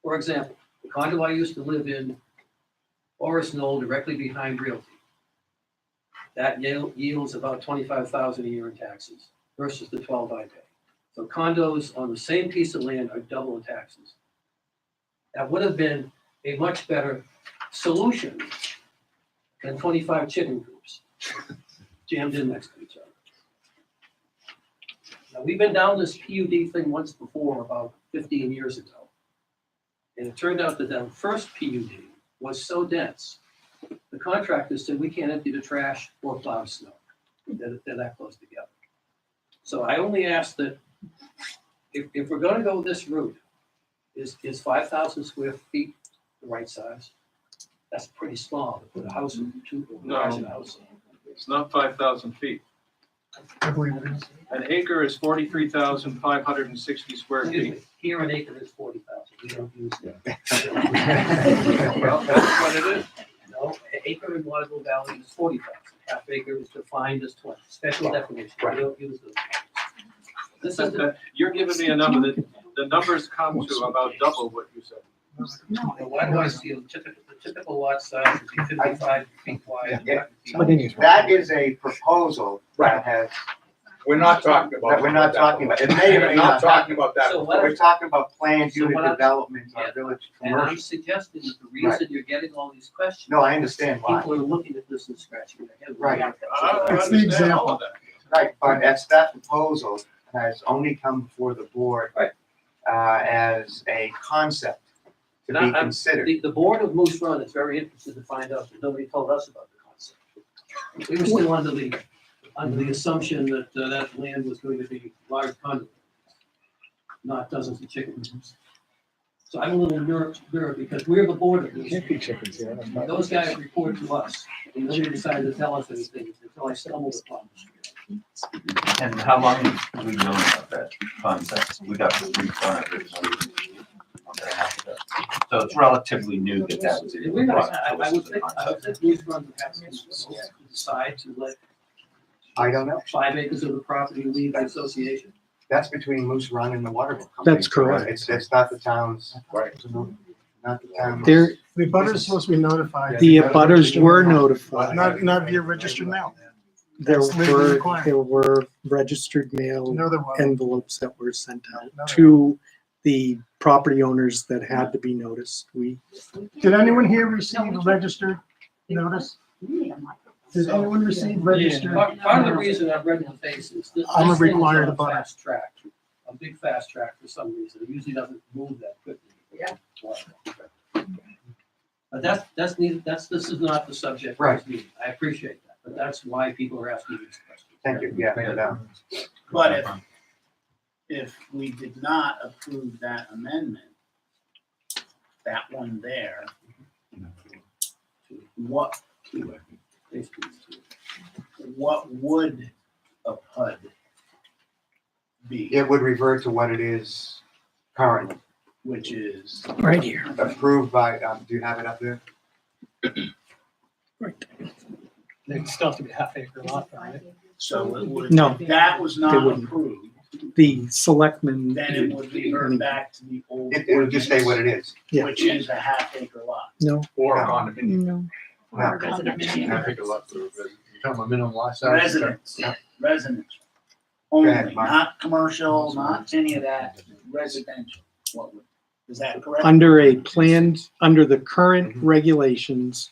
For example, the condo I used to live in, Forest Knoll, directly behind Realty. That yields about $25,000 a year in taxes versus the 12 I pay. So condos on the same piece of land are double in taxes. That would have been a much better solution than 25 chicken coops jammed in next to each other. Now, we've been down this PUD thing once before, about 15 years ago. And it turned out that that first PUD was so dense, the contractor said, we can't empty the trash or plow snow. They're that close together. So I only ask that if we're gonna go this route, is 5,000 square feet the right size? That's pretty small to put a house in, garage and a house in. It's not 5,000 feet. I believe it is. An acre is 43,560 square Excuse feet. me, here an acre is 40,000, we don't use that. Well, that's what it is. No, an acre in Waterville Valley is 40,000, half acre is defined as 20, special definition, we don't use those. This is the, You're giving me a number that, the numbers come to about double what you said. why do I see the typical lot size would be 55 feet wide? Yeah. That is a proposal that has, We're not talking about. that we're not talking about. It may or may We're not not. talking about that. So what We're talking about planned So unit what I'm- development Yeah. on village And I'm commercial. suggesting that the reason you're getting all these questions. No, I understand why. People are looking at this and scratching their head. Right. I That's the understand all example. of that. Right, but that proposal has only come before the board Right. As a concept to And be I'm- considered. The board of Moose Run is very interested to find out that nobody told us about the concept. We were still under the assumption that that land was going to be large condos, not dozens of chickens. So I'm a little nervous because we're the board of Moose Can't be Run. chickens here. That's not- Those guys report to us, and nobody decided to tell us anything until I stumbled upon this. And how long have we known about that concept? We got the brief on it originally. So it's relatively new that that was. Did we not, I would think Moose Run would have to decide to let I don't know. 5 acres of the property leave the association. That's between Moose Run and the Waterville Company. That's correct. It's not the town's, right, not the town's. There, The butters supposed to be notified. the abutters were notified. Not via registered mail. There That's legally were, required. there were registered mail No, there wasn't. envelopes that were sent No, out there to the property owners that had to be noticed. Did anyone here receive a registered notice? Did anyone receive registered? Part of the reason I've read the face is that I'm a this thing is required on a abutter. fast track, a big fast track for some reason. It usually doesn't move that quickly. Yeah. But this is not the subject. of this meeting. I appreciate that, but that's why people are asking these questions. Thank you, yeah, no doubt. But if we did not approve that amendment, that one there, what would a PUD be, It would revert to what it is currently, which is? Right here. approved by, do you have it up there? They'd still have to be half acre lot, right? So it would, No, if that was they not wouldn't. approved, The selectmen. then it would revert back to the old. It would just say what it is. Yeah. Which is a half acre lot. No, Or a condominium. no. No. I think a lot for the resident. You're talking about minimum lot size. Residence, Yeah. residential. Go ahead, Only, Mike. not commercial, not any of that, residential. What would, is that correct? Under under the current regulations,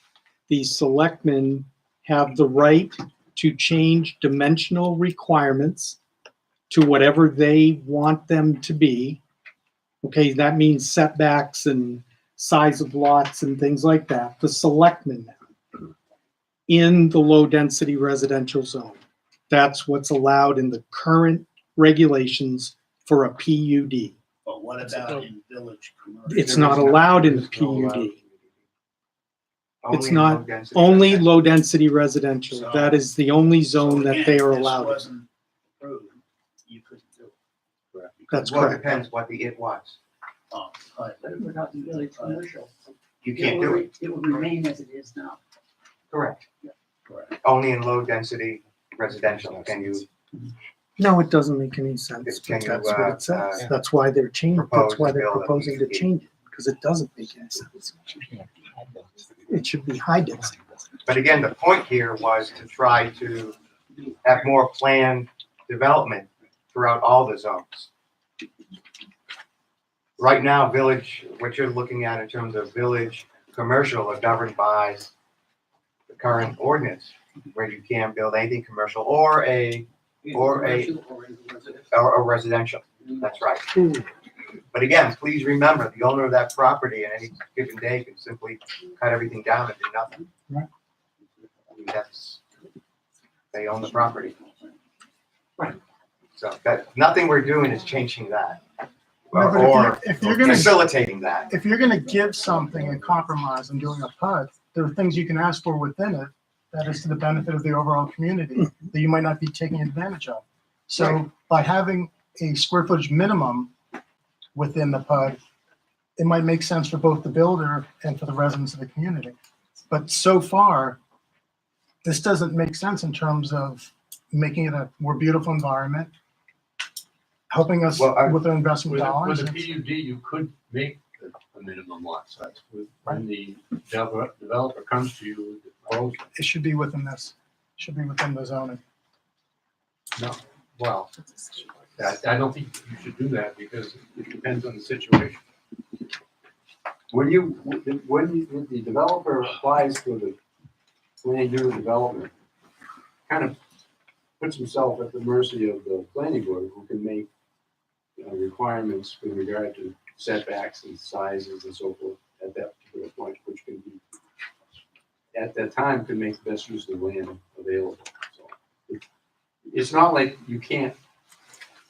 the selectmen have the right to change dimensional requirements to whatever they want them to be. Okay, that means setbacks and size of lots and things like that. The selectmen now in the low-density residential zone. That's what's allowed in the current regulations for a PUD. But what about in village commercial? It's not allowed in the PUD. It's not, low-density only residential. low-density residential. That is the only zone that they are allowed in. If this wasn't approved, you couldn't do it. That's Well, it correct. depends what the it was. Oh, but But it would not be village commercial. You can't do it. It would remain as it is now. Correct. correct. Only in low-density residential can you No, it doesn't make any sense, Can but you, that's what it says. uh, That's why they're changing, propose that's why to they're build a proposing to PUD? change it, because it doesn't make any sense. It should be high density. But again, the point here was to try to have more planned development throughout all the zones. Right now, village, what you're looking at in terms of village commercial are governed by the current ordinance, where you can't build anything commercial or a Commercial or in residential. residential. That's right. But But again, please remember, the owner of that property at any given day can simply cut everything down and do nothing. Right. I mean, that's, they own the property. Right. So that, nothing we're doing is changing that. No, but Or if you're gonna, facilitating that. if you're gonna give something and compromise and doing a PUD, there are things you can ask for within it that is to the benefit of the overall community that you might not be taking advantage of. So by having a square footage minimum within the PUD, it might make sense for both the builder and for the residents of the community. But so far, this doesn't make sense in terms of making it a more beautiful environment, helping us with our investment With dollars. a PUD, you could make a minimum lot size. When the developer comes to you with the proposal. It should be within this, should be within the zoning. No, well, I don't think you should do that because it depends on the situation. When the developer applies for the land unit development, kind of puts himself at the mercy of the planning board, who can make requirements with regard to setbacks and sizes and so forth at that particular point, which can be, at that time, can make the best use of the land available. So it's not like you can't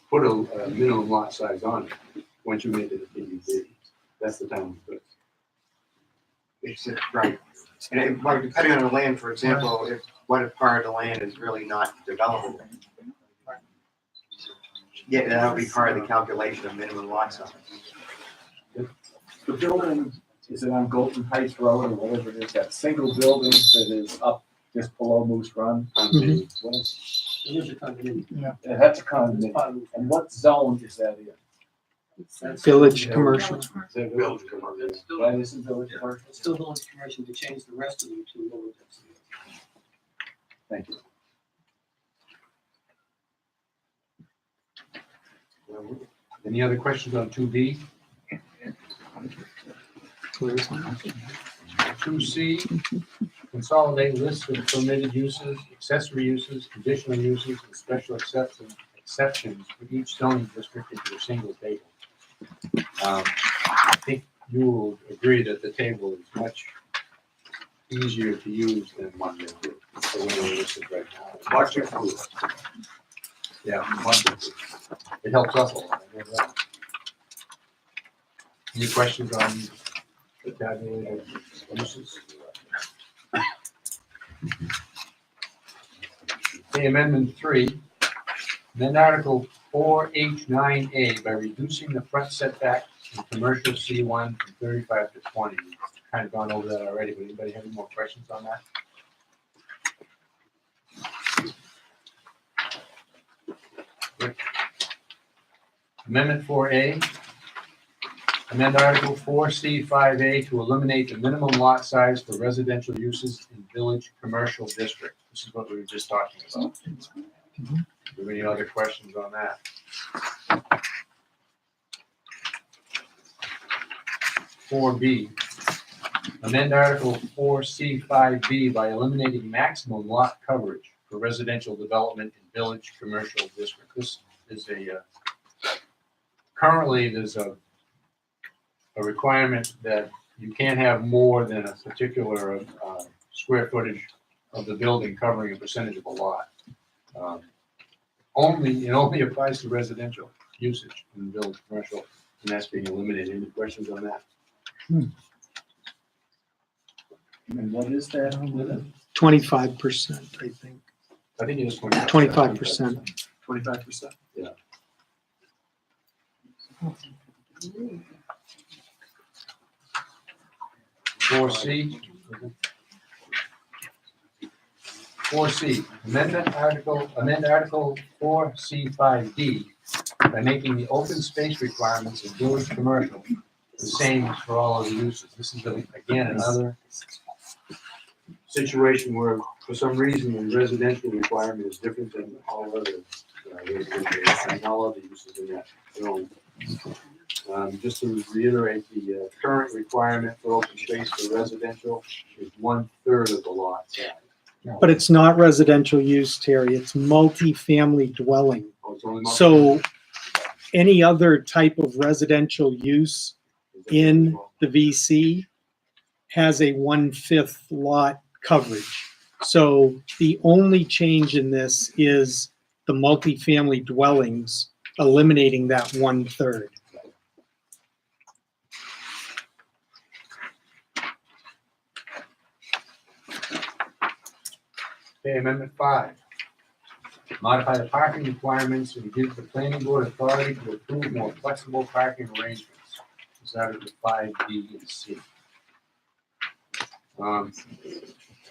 put a minimum lot size on it once you make it a PUD. That's the time to put it. It's right. And it, like, depending on the land, for example, if what part of the land is really not developable. Yeah, that would be part of the calculation of minimum lot size. The building, is it on Golden Heights Road or whatever it is, that single building that is up just below Moose Run? Mhm. What is, It is a condominium. Yeah. that's a condominium. And what zone is that in? Village commercial. Village commercial. That isn't village commercial? It's still village commercial to change the rest of them to lower density. Thank you. Any other questions on 2B? 2C, consolidate lists of permitted uses, accessory uses, conditional uses, and special exceptions for each zoning district into a single table. I think you will agree that the table is much easier to use than one that the way we're listed right now. Much improved. Yeah, much improved. It helps us a lot. I know that. Any questions on the tabulated uses? Okay, Amendment 3, amend Article 4H9A by reducing the front setback in commercial C1 from 35 to 20. We've kind of gone over that already, but anybody have any more questions on that? Amendment 4A, amend Article 4C5A to eliminate the minimum lot size for residential uses in village commercial district. This is what we were just talking about. Do you have any other questions on that? 4B, amend Article 4C5B by eliminating maximum lot coverage for residential development in village commercial district. This is currently there's a requirement that you can't have more than a particular square footage of the building covering a percentage of a lot. It only applies to residential usage in village commercial, and that's being eliminated. Any questions on that? And what is that? 25%, I think. I think it is 25%. 25%? Yeah. Four C. 4C, amend Article 4C5D by making the open space requirements of village commercial the same for all of the uses. This is, again, another situation where, for some reason, the residential requirement is different than all other residential and all other uses in that zone. Just to reiterate, the current requirement for open space for residential is 1/3 of the lot size. But it's not residential use, Terry. It's multifamily dwelling. Oh, it's only So any other type of residential use in the VC has a 1/5 lot coverage. So the only change in this is the multifamily dwellings, eliminating that 1/3. Okay, Amendment 5. Modify the parking requirements and give the planning board authority to approve more flexible parking arrangements. Is that under 5B and C?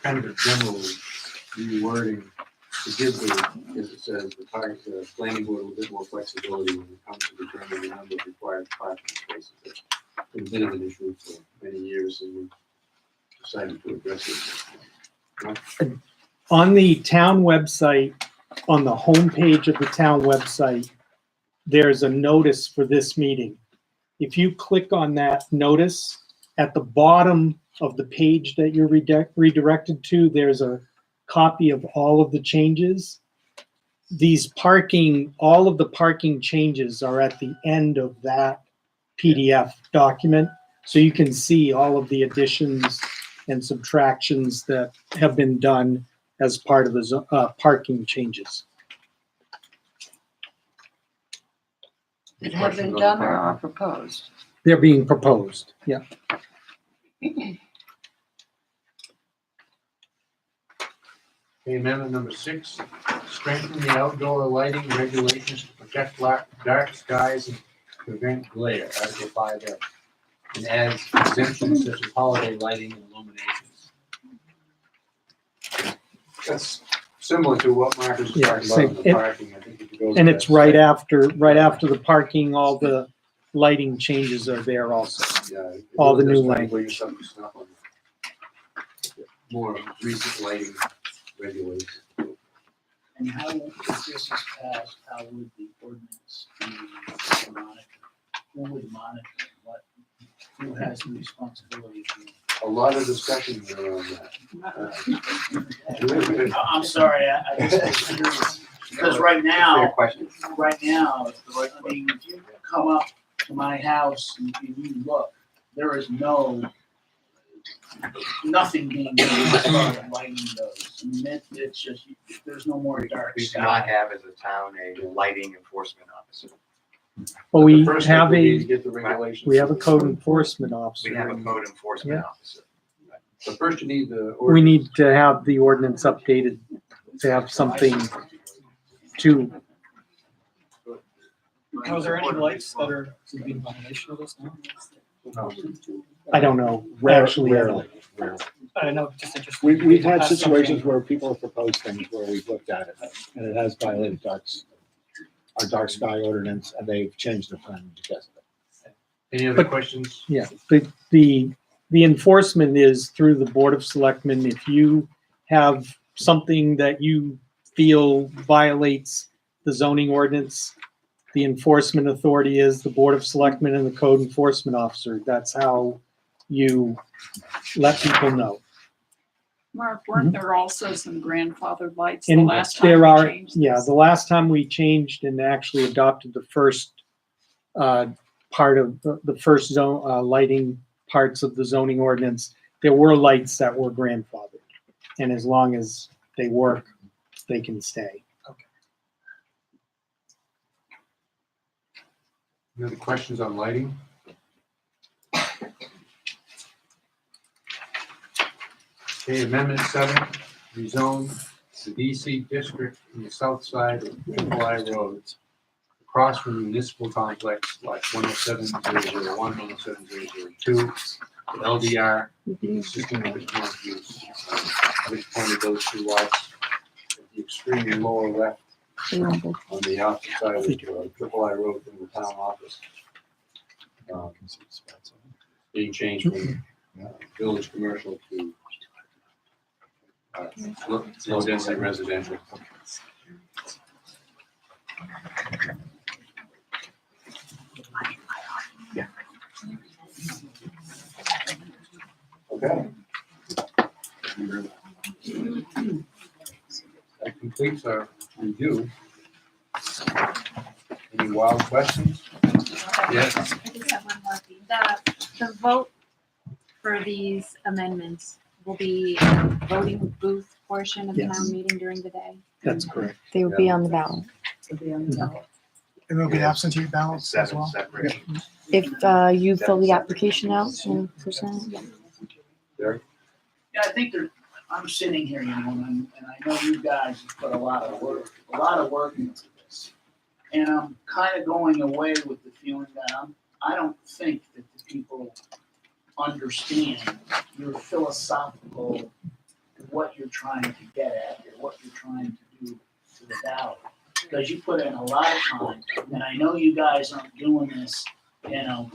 Kind of a general rewording to give the, as it says, the planning board a little bit more flexibility when it comes to determining the number of required parking spaces. It's been a bit of an issue for many years, and we decided to address it. On the town website, on the homepage of the town website, there's a notice for this meeting. If you click on that notice, at the bottom of the page that you're redirected to, there's a copy of all of the changes. These all of the parking changes are at the end of that PDF document. So you can see all of the additions and subtractions that have been done as part of the parking changes. That have been done or are proposed. They're being proposed, yeah. Okay, amendment number 6, strengthen the outdoor lighting regulations to protect dark skies and prevent glare, Article 5F, and adds exemptions such as holiday lighting and illuminations. That's similar to what Mark was Yeah, talking about in the parking. I think if you go to And that it's right second- after the parking, all the lighting changes are there also. Yeah, if you All go to the this new one, language. where you start to stop on more recent lighting regulations. And how, if this is passed, how would the ordinance be monitored? Who would monitor what, who has the responsibility to? A lot of discussion around that. I'm sorry, I just curious, because right Fair now, question. I mean, if you come up to my house and you look, there is nothing being done as far as lighting goes. I mean, it's just, there's no more dark We do not sky. have as a town a lighting enforcement officer. Well, The we first step have would be a, to get the regulations. we have a code enforcement officer. We have a code enforcement Yeah. officer. But first you need the. We need to have the ordinance updated to have something to, Now, is there any lights that are in violation of this now? No. I don't know, actually. Rarely. I don't know, just interesting. We've had situations where people have proposed things where we've looked at it and it has violated our dark sky ordinance, and they've changed the plan because of it. Any other But- questions? Yeah, the enforcement is through the Board of Selectmen. If you have something that you feel violates the zoning ordinance, the enforcement authority is the Board of Selectmen and the code enforcement officer. That's how you let people know. Mark, weren't there also some grandfathered lights the And last time there we are, changed yeah, this? the last time we changed and actually adopted the first part of the first zone, lighting parts of the zoning ordinance, there were lights that were grandfathered. And as long as they work, they can stay. Any other questions on lighting? Okay, amendment 7, rezone the DC district from the south side of Nikolai Road, across from the municipal complex, like 107,001, 107,002, to LDR, consistent with the current use. Which pointed those two lots at the extreme lower left on the opposite side of Triple I Road from the town office. Being changed from village commercial to low density residential. Okay. That completes our review. Any Any wild questions? Yes. I just have one more thing. The vote for these amendments will be a voting booth portion of the Yes. town meeting during the day. That's correct. They will be on the ballot. And there'll be absentee ballots as Seven well. separate. If you fill the application out and present it. Yeah, I think there, I'm sitting here, you know, and I know you guys have put a lot of work into this. And I'm kind of going away with the feeling that I don't think that the people understand your philosophical, what you're trying to get at here, what you're trying to do to the ballot. Because you put in a lot of time, and I know you guys aren't doing this, you know,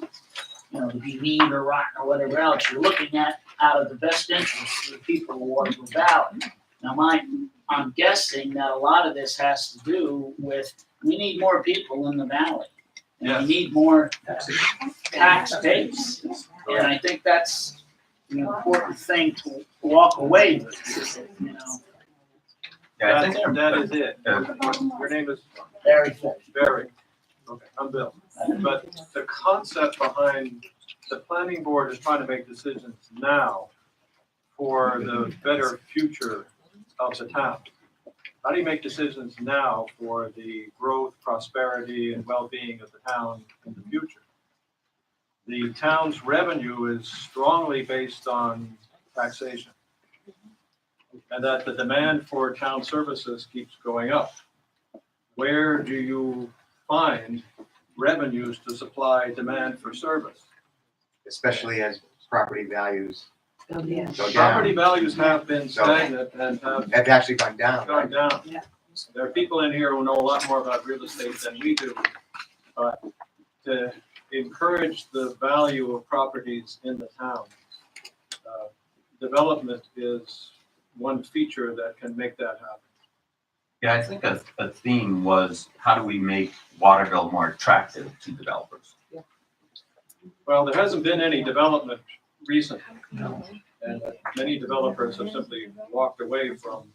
to be mean or rotten or whatever else. You're looking at out of the best interest of the people who want to ballot. Now, I'm guessing that a lot of this has to do with, we need more people in the valley. And we need more tax base. And I think that's an important thing to walk away with, you know. Yeah, I think That is it. Your name is Very good. Barry. Okay, I'm Bill. But the concept behind the planning board is trying to make decisions now for the better future of the town. How do you make decisions now for the growth, prosperity, and well-being of the town in the future? The town's revenue is strongly based on taxation, and that the demand for town services keeps going up. Where do you find revenues to supply demand for service? Especially as property values go down. Property values have been stagnant and Have actually gone down. gone right? down. There are people in here who know a lot more about real estate than we do. But to encourage the value of properties in the town, development is one feature that can make that happen. Yeah, I think a theme was how do we make Waterville more attractive to developers? Well, there hasn't been any development recently. And many developers have simply walked away from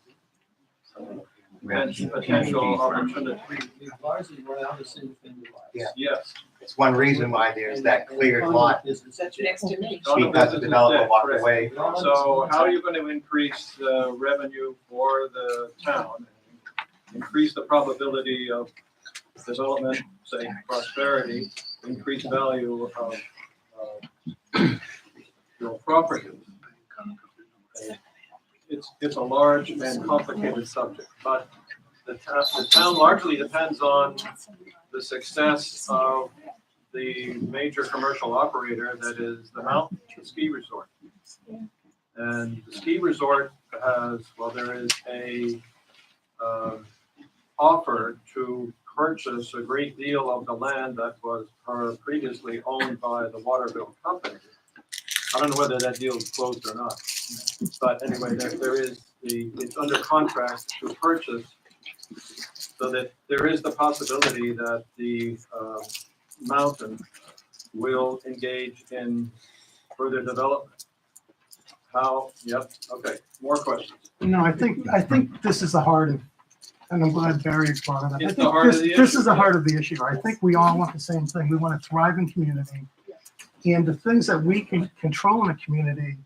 potential opportunity. We've largely run out of single family lots. Yeah. Yes. It's one reason why there's that cleared lot, Next to me. because the developer walked away. So how are you going to increase the revenue for the town? Increase the probability of development, say prosperity, increase value of your property. It's a large and complicated subject, but the town largely depends on the success of the major commercial operator that is the mountain, the ski resort. And the ski resort has, well, there is a offer to purchase a great deal of the land that was previously owned by the Waterville company. I don't know whether that deal is closed or not, but anyway, there is it's under contract to purchase, so that there is the possibility that the mountain will engage in further development. How? Yep. Okay. More questions. No, I think this is the heart of, and I'm glad Barry brought it up. I It's think the heart of the this issue, is the yeah. heart of the issue. I think we all want the same thing. We want a thriving community. And the things that we can control in a community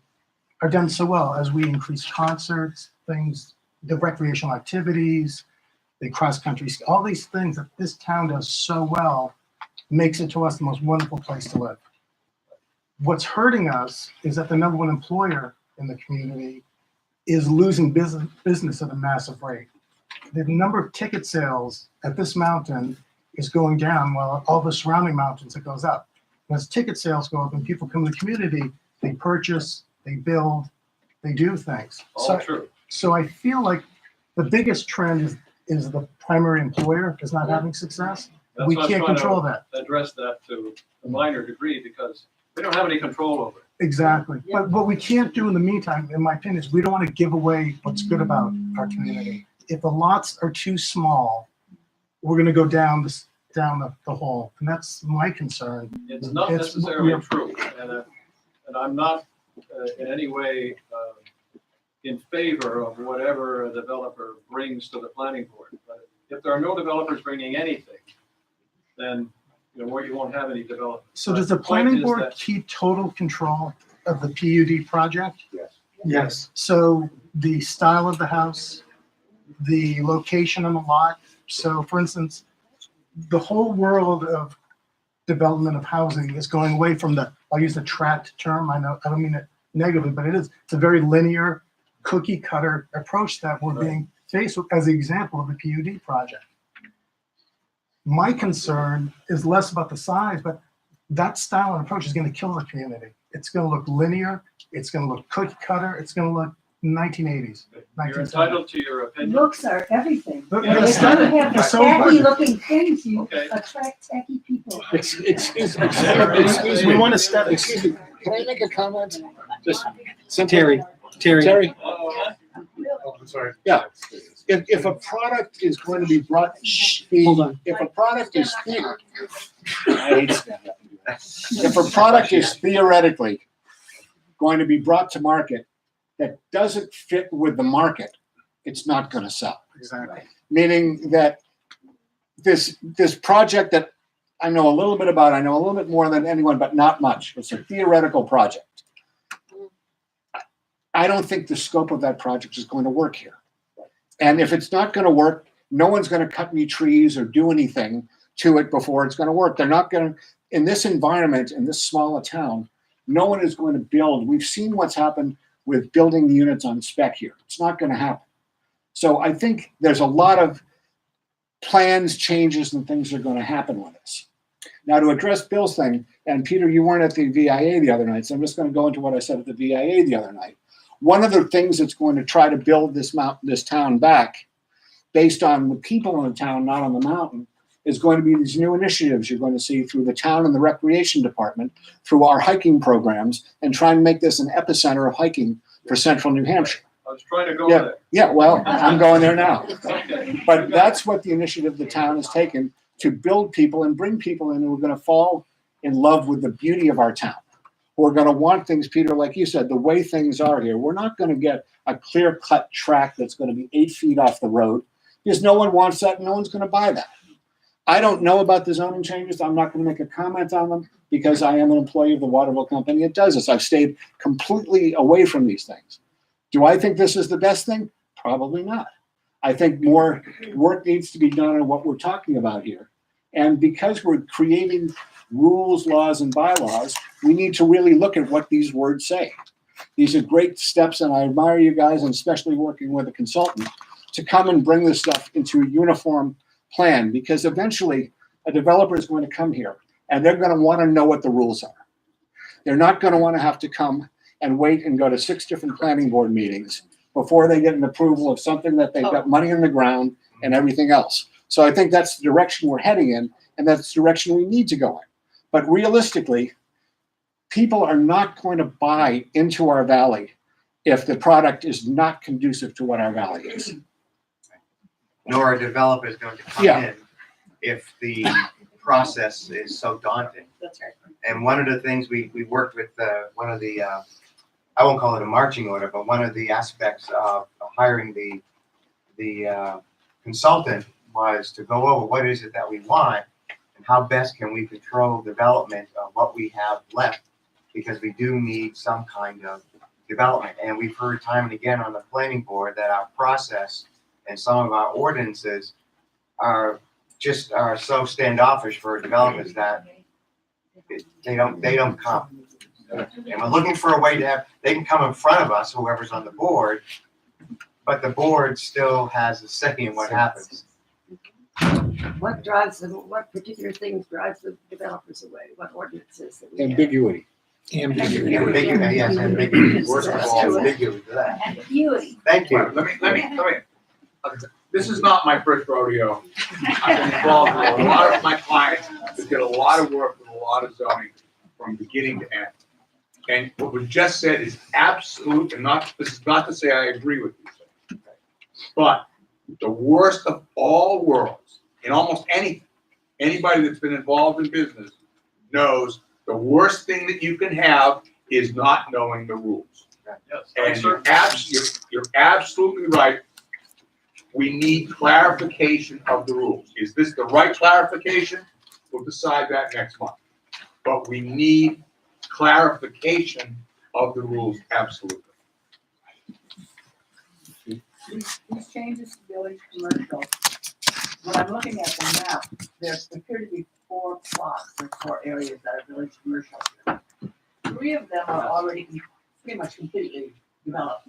are done so well as we increase concerts, things, the recreational activities, the cross-country, all these things that this town does so well makes it to us the most wonderful place to live. What's hurting us is that the number one employer in the community is losing business at a massive rate. The number of ticket sales at this mountain is going down while all the surrounding mountains, it goes up. As ticket sales go up and people come to the community, they purchase, they build, they do things. All true. So I feel like the biggest trend is the primary employer is not having success. That's We why I was can't trying to control that. Address that to a minor degree because we don't have any control over it. Exactly. But what we can't do in the meantime, in my opinion, is we don't want to give away what's good about our community. If the lots are too small, we're going to go down the hole. And that's my concern. It's not necessarily true, and I'm not in any way in favor of whatever a developer brings to the planning board. But if there are no developers bringing anything, then, you know, where you won't have any development. So does the Point planning is board that- keep total control of the PUD project? Yes. Yes. So the style of the house, the location on the lot. So for instance, the whole world of development of housing is going away from I'll use the tract term. I know, I don't mean it negatively, but it's a very linear, cookie cutter approach that we're being faced with as the example of the PUD project. My concern is less about the size, but that style and approach is going to kill the community. It's going to look linear. It's going to look cookie cutter. It's going to look 1980s. You're entitled to your opinion. Looks are everything. Look, If you aesthetic have the is so tacky important. looking things, you Okay. attract tacky people. Excuse me. We want aesthetics. Excuse me. Can I make a comment? Just Terry, Terry, Oh, I'm sorry. Yeah. If a product is going to be brought, Hold on. if a product is if a product is theoretically going to be brought to market that doesn't fit with the market, it's not going to sell. Exactly. Meaning that this project that I know a little bit about, I know a little bit more than anyone, but not much. It's a theoretical project. I don't think the scope of that project is going to work here. And if it's not going to work, no one's going to cut any trees or do anything to it before it's going to work. They're not going to, in this environment, in this small a town, no one is going to build. We've seen what's happened with building the units on spec here. It's not going to happen. So I think there's a lot of plans, changes, and things that are going to happen with this. Now, to address Bill's thing, and Peter, you weren't at the VIA the other night, so I'm just going to go into what I said at the VIA the other night. One of the things that's going to try to build this town back, based on the people in the town, not on the mountain, is going to be these new initiatives you're going to see through the town and the recreation department, through our hiking programs, and try and make this an epicenter of hiking for central New Hampshire. I was trying to go Yeah, there. yeah, well, I'm going there now. Okay. But that's what the initiative the town has taken to build people and bring people in who are going to fall in love with the beauty of our town. Who are going to want things, Peter, like you said, the way things are here. We're not going to get a clear-cut track that's going to be 8 feet off the road because no one wants that and no one's going to buy that. I don't know about the zoning changes. I'm not going to make a comment on them because I am an employee of the Waterville company. It does this. I've stayed completely away from these things. Do I think this is the best thing? Probably not. I think more work needs to be done on what we're talking about here. And because we're creating rules, laws, and bylaws, we need to really look at what these words say. These are great steps, and I admire you guys, and especially working with a consultant, to come and bring this stuff into a uniform plan, because eventually a developer is going to come here, and they're going to want to know what the rules are. They're not going to want to have to come and wait and go to 6 different planning board meetings before they get an approval of something that they've got money in the ground and everything else. So I think that's the direction we're heading in, and that's the direction we need to go in. But realistically, people are not going to buy into our valley if the product is not conducive to what our valley is. Nor a developer is going to come in if the process is so daunting. That's right. And one of the things we worked with, one of the, I won't call it a marching order, but one of the aspects of hiring the consultant was to go over what is it that we want and how best can we control development of what we have left, because we do need some kind of development. And we've heard time and again on the planning board that our process and some of our ordinances are so standoffish for developers that they don't come. And we're looking for a way to have, they can come in front of us, whoever's on the board, but the board still has a say in what happens. What drives them, what particular things drives the developers away? What ordinances that we have? Ambiguity. Ambiguity, yes, ambiguity. Worst of all, ambiguity. Ambiguity. Thank you. Let me. This is not my first rodeo. I've been involved with a lot of my clients that did a lot of work with a lot of zoning from beginning to end. And what was just said is absolute, and this is not to say I agree with you, but the worst of all worlds, in almost anything, anybody that's been involved in business knows the worst thing that you can have is not knowing the rules. And you're absolutely right. We need clarification of the rules. Is this the right clarification? we'll decide that next month. But we need clarification of the rules, absolutely. These changes to village commercial, when I'm looking at the map, there appear to be 4 plots or 4 areas that are village commercial. 3 of them are already pretty much completely developed.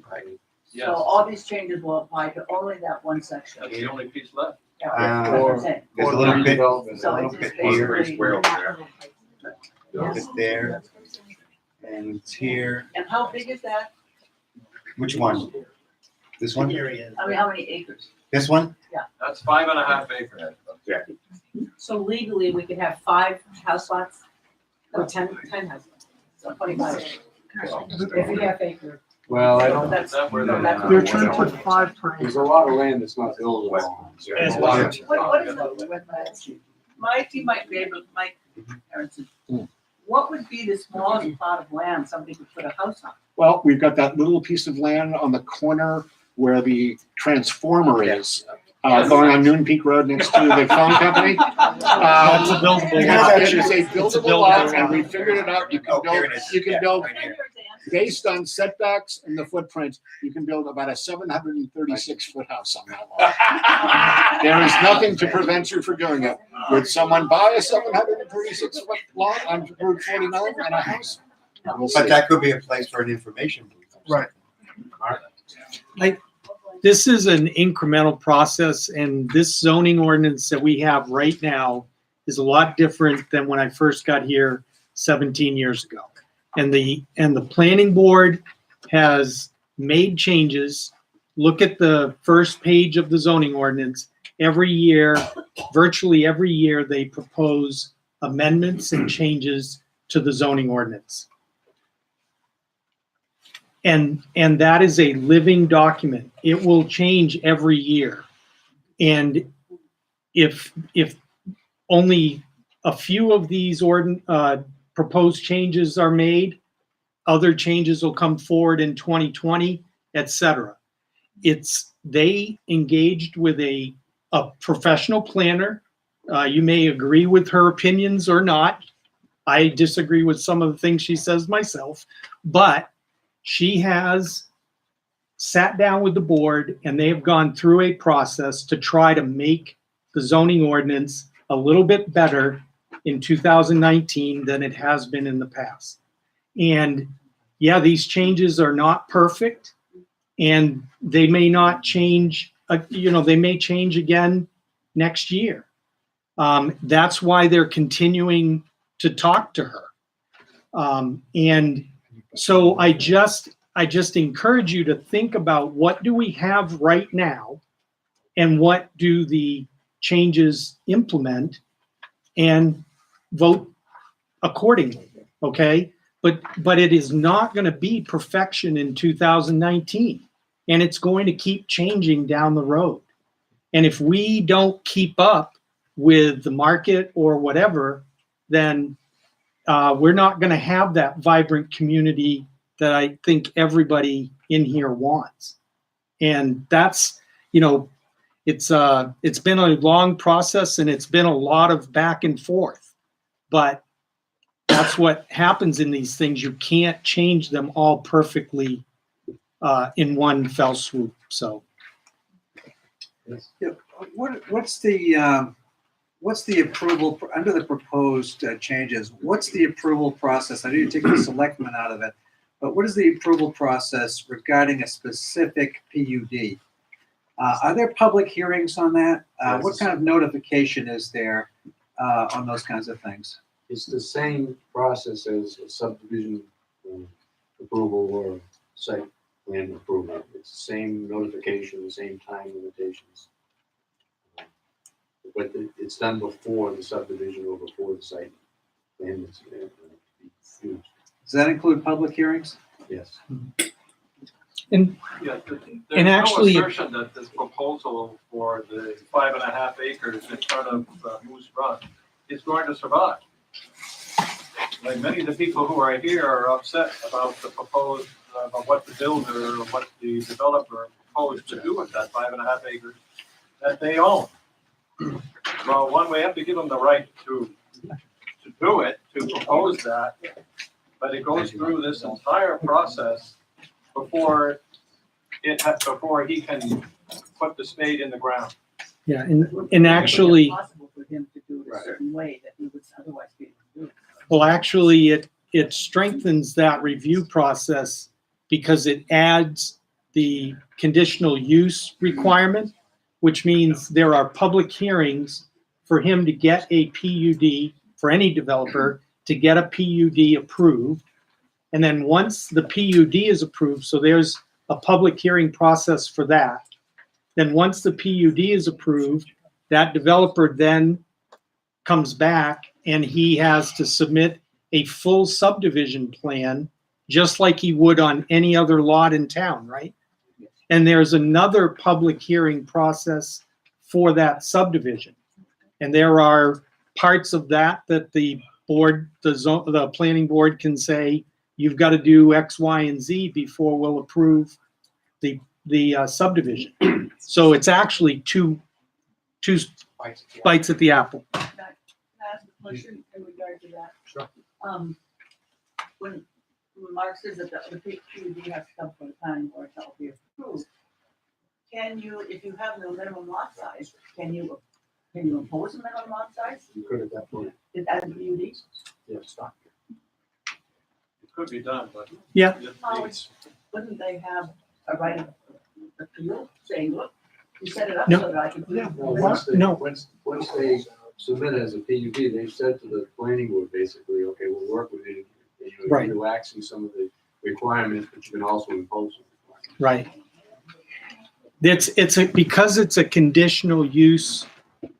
Yes. So all these changes will apply to only that one section. That's the only piece left. Yeah, that's what I'm saying. There's a little bit, So it's just basically. a little bit there, and it's here. And how big is that? Which one? This one? I mean, how many acres? This one? That's 5.5 acres. Yeah. So legally, we could have 5 house lots or 10 house lots, so 25. If we have acre. Well, I don't. That's. That where no, the- that's- They're trying to put 5 per acre. There's a lot of land that's not buildable. There's a What is the wetlands? Mike, you might be able, Mike Aronson, what would be the smallest plot of land somebody could put a house on? Well, we've got that little piece of land on the corner where the transformer is, going on Noon Peak Road next to the phone company. That's a buildable lot. It is a It's a buildable lot, buildable and we lot. figured it out. You can build, based on setbacks and the footprint, you can build about a 736-foot house on that lot. There is nothing to prevent you from doing it. Would someone buy a 736-foot lot on Route 49 and a house? We'll see. But that could be a place for an information booth. Right. This is an incremental process, and this zoning ordinance that we have right now is a lot different than when I first got here 17 years ago. And the planning board has made changes. Look at the first page of the zoning ordinance. Every year, virtually every year, they propose amendments and changes to the zoning ordinance. And that is a living document. It will change every year. And if only a few of these proposed changes are made, other changes will come forward in 2020, etc. They engaged with a professional planner. You may agree with her opinions or not. I disagree with some of the things she says myself, but she has sat down with the board and they have gone through a process to try to make the zoning ordinance a little bit better in 2019 than it has been in the past. And yeah, these changes are not perfect and they may not change, they may change again next year. That's why they're continuing to talk to her. And so I just encourage you to think about what do we have right now and what do the changes implement and vote accordingly, okay? But it is not going to be perfection in 2019, and it's going to keep changing down the road. And if we don't keep up with the market or whatever, then we're not going to have that vibrant community that I think everybody in here wants. And that's, it's been a long process and it's been a lot of back and forth, but that's what happens in these things. You can't change them all perfectly in one fell swoop. So. Yeah, what's the approval, under the proposed changes, what's the approval process? I know you're taking the selectmen out of it, but what is the approval process regarding a specific PUD? Are there public hearings on that? What kind of notification is there on those kinds of things? It's the same process as a subdivision approval or site plan approval. It's the same notification, the same time limitations. But it's done before the subdivision or before the site plan is used. Does that include public hearings? Yes. And Yeah, and there's actually- no assertion that this proposal for the 5.5 acres in front of Moose Run is going to survive. Like many of the people who are here are upset about the proposed, about what the builder or what the developer proposed to do with that 5.5 acres that they own. Well, one, we have to give them the right to do it, to propose that, but it goes through this entire process before before he can put the spade in the ground. Yeah, and actually, Possible for him to do it a certain way that he would otherwise be able to do it. well, actually, it strengthens that review process because it adds the conditional use requirement, which means there are public hearings for him to get a PUD, for any developer, to get a PUD approved. And then once the PUD is approved, so there's a public hearing process for that. Then once the PUD is approved, that developer then comes back and he has to submit a full subdivision plan, just like he would on any other lot in town, right? And there's another public hearing process for that subdivision. And there are parts of that the board, the planning board can say, you've got to do X, Y, and Z before we'll approve the subdivision. So it's actually two bites at the apple. Can I ask a question in regard to that? Sure. When Mark says that the PUD has to come from the planning board, that will be approved. Can you, if you have no minimum lot size, can you impose a minimum lot size? You could at that point. Is that a PUD? Yeah, stop. It could be done, but. Yeah. Wouldn't they have a right of appeal, saying, look, you set it up No. so that I can do it? Once they submit as a PUD, they've said to the planning board, basically, okay, we'll work with you. You're Right. relaxing some of the requirements, but you can also impose some requirements. Right. Because it's a conditional use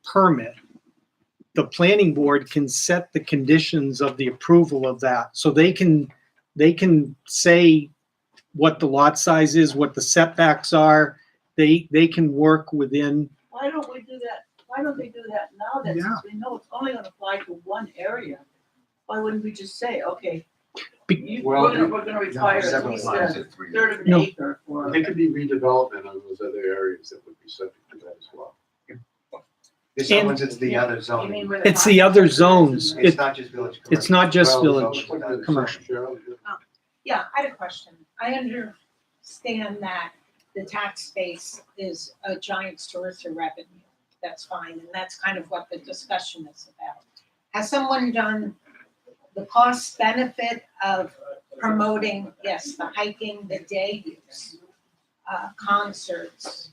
permit, the planning board can set the conditions of the approval of that. So they can say what the lot size is, what the setbacks are. They can work within. Why don't we do that? Why don't they do that now that since we know it's only gonna apply to one area? Why wouldn't we just say, okay, we're gonna require at least a third of an acre for. There could be redevelopment on those other areas that would be subject to that as well. This one's, it's the other zone. It's the other zones. It's not just village commercial. It's not just Well, village zone, commercial. Yeah, I had a question. I understand that the tax base is a giant source of revenue. That's fine, and that's kind of what the discussion is about. Has someone done the cost benefit of promoting, yes, the hiking, the day use, concerts,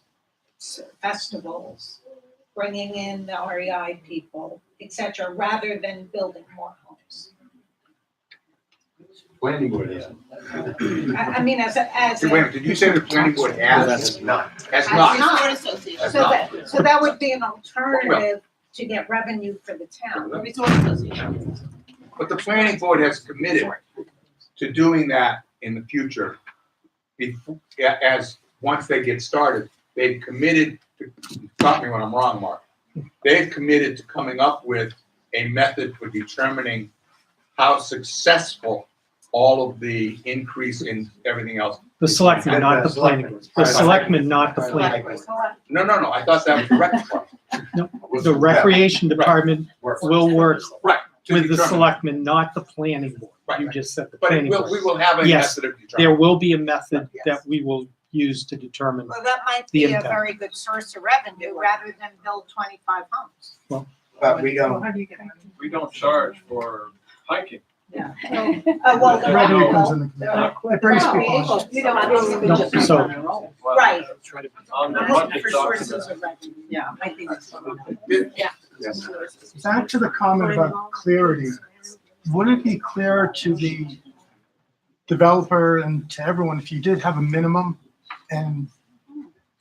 festivals, bringing in the REI people, et cetera, rather than building more homes? Planning board is. I mean, as a. Wait a minute, did you say the planning board has not? Has not. Has So not. that would be an alternative to get revenue for the town. But the planning board has committed to doing that in the future. Once they get started, they've committed to, stop me when I'm wrong, Mark. They've committed to coming up with a method for determining how successful all of the increase in everything else. The selectmen, not the planning board. The selectmen, not the planning board. No, I thought that was the rec department. No, the recreation department will work Right. to with the determine. selectmen, not the planning board. Right. You just said the But planning board. we will have a Yes, method of there determining. will be a method that we will use to determine. Well, that might The be a impact. very good source of revenue rather than build 25 homes. But we don't, We don't charge for hiking. Yeah. Well, the Revenue comes in revenue. it brings people. You don't really No, just. so- Right. On the I'm looking budget for sources document. of revenue. Yeah, I think that's. Yeah. Back to the comment about clarity, would it be clearer to the developer and to everyone if you did have a minimum and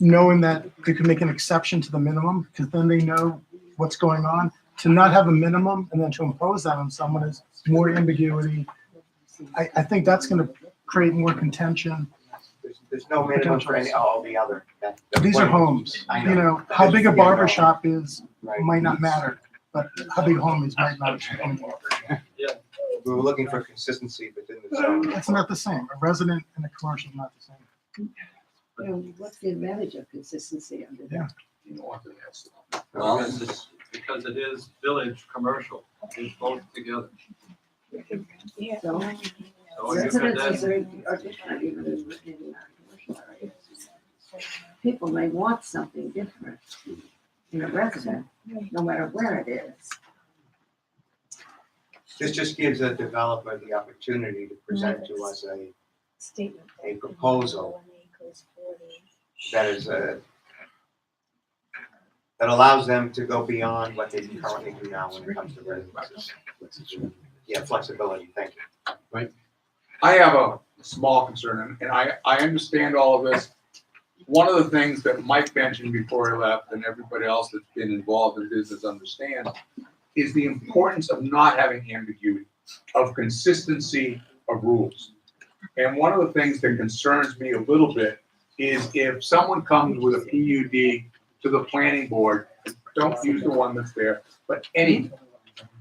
knowing that they could make an exception to the minimum, because then they know what's going on? To not have a minimum and then to impose that on someone is more ambiguity. I think that's gonna create more contention. there's no minimum for any, all the other. These are homes, I you know, how big a barber shop is Right. might not matter, but how big a home is might matter. We were looking for consistency within the zone. It's not the same. A resident and a commercial is not the same. What's the advantage of consistency under that? Well, because it is village commercial, it's both together. So So you could residences then, are different even in commercial areas. People may want something different in a resident, no matter where it is. This just gives a developer the opportunity to present to us a proposal that is that allows them to go beyond what they currently do now when it comes to residences. Yeah, flexibility, thank you. I have a small concern, and I understand all of this. One of the things that Mike mentioned before he left, and everybody else that's been involved in business understands, is the importance of not having ambiguity, of consistency of rules. And one of the things that concerns me a little bit is if someone comes with a PUD to the planning board, don't use the one that's there, but any,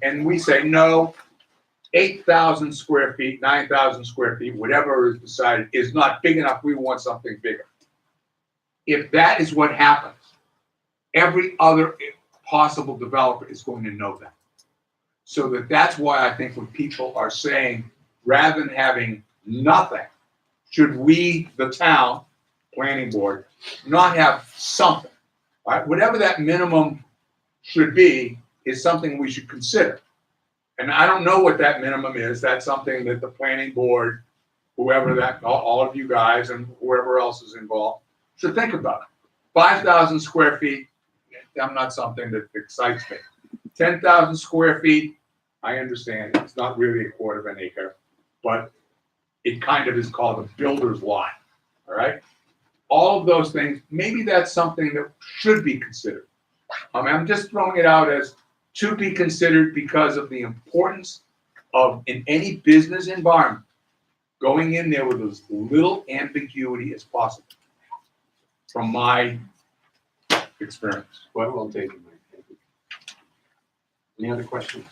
and we say, no, 8,000 square feet, 9,000 square feet, whatever is decided, is not big enough, we want something bigger. If that is what happens, every other possible developer is going to know that. So that's why I think when people are saying, rather than having nothing, should we, the town, planning board, not have something, right? Whatever that minimum should be is something we should consider. And I don't know what that minimum is. That's something that the planning board, whoever that, all of you guys and whoever else is involved, should think about it. 5,000 square feet, I'm not something that excites me. 10,000 square feet, I understand, it's not really a quarter of an acre, but it kind of is called a builder's lot, all right? All of those things, maybe that's something that should be considered. I'm just throwing it out as to be considered because of the importance of, in any business environment, going in there with as little ambiguity as possible, from my experience. Well taken, Mike. Thank you. Any other questions?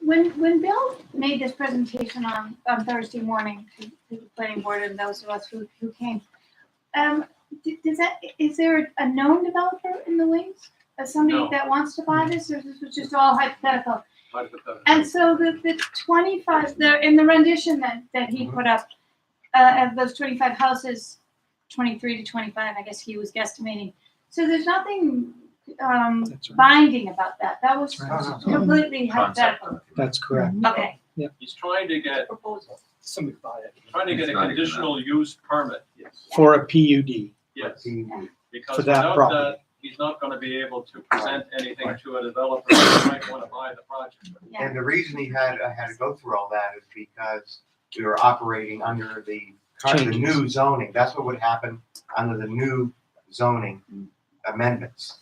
When Bill made this presentation on Thursday morning to the planning board and those of us who came, is there a known developer in the wings? Somebody No. that wants to buy this, or this was just all hypothetical? hypothetical. And so the 25, in the rendition that he put up, of those 25 houses, 23 to 25, I guess he was guesstimating. So there's nothing binding about that. That was completely hypothetical. That's correct. Okay. He's trying to get, Somebody buy it. trying to get a conditional use permit. For a PUD. Yes. Because For that without property. that, he's not gonna be able to present anything to a developer who might wanna buy the project. And the reason he had to go through all that is because we were operating under the new zoning. That's what would happen under the new zoning amendments.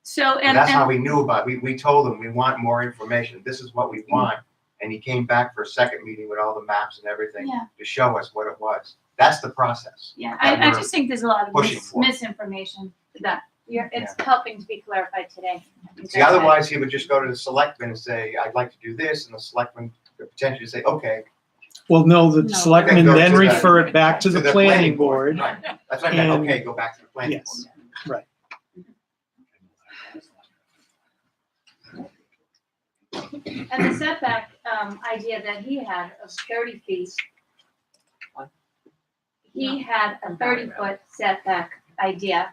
So, And that's how we knew about it. We told him, we want more information. This is what we want. And he came back for a second meeting with all the maps and everything Yeah. to show us what it was. That's the process. Yeah, that I we're just think there's a lot of pushing for. misinformation that it's helping to be clarified today. I think See, that's otherwise he would just go to the selectmen and say, I'd like to do this, and the selectmen could potentially say, okay. Well, no, the No. selectmen Go then to the- refer it back to the planning board. Right. That's what I meant, And- okay, go back to the planning board. Yes, right. And the setback idea that he had of 30 feet, he had a 30-foot setback idea,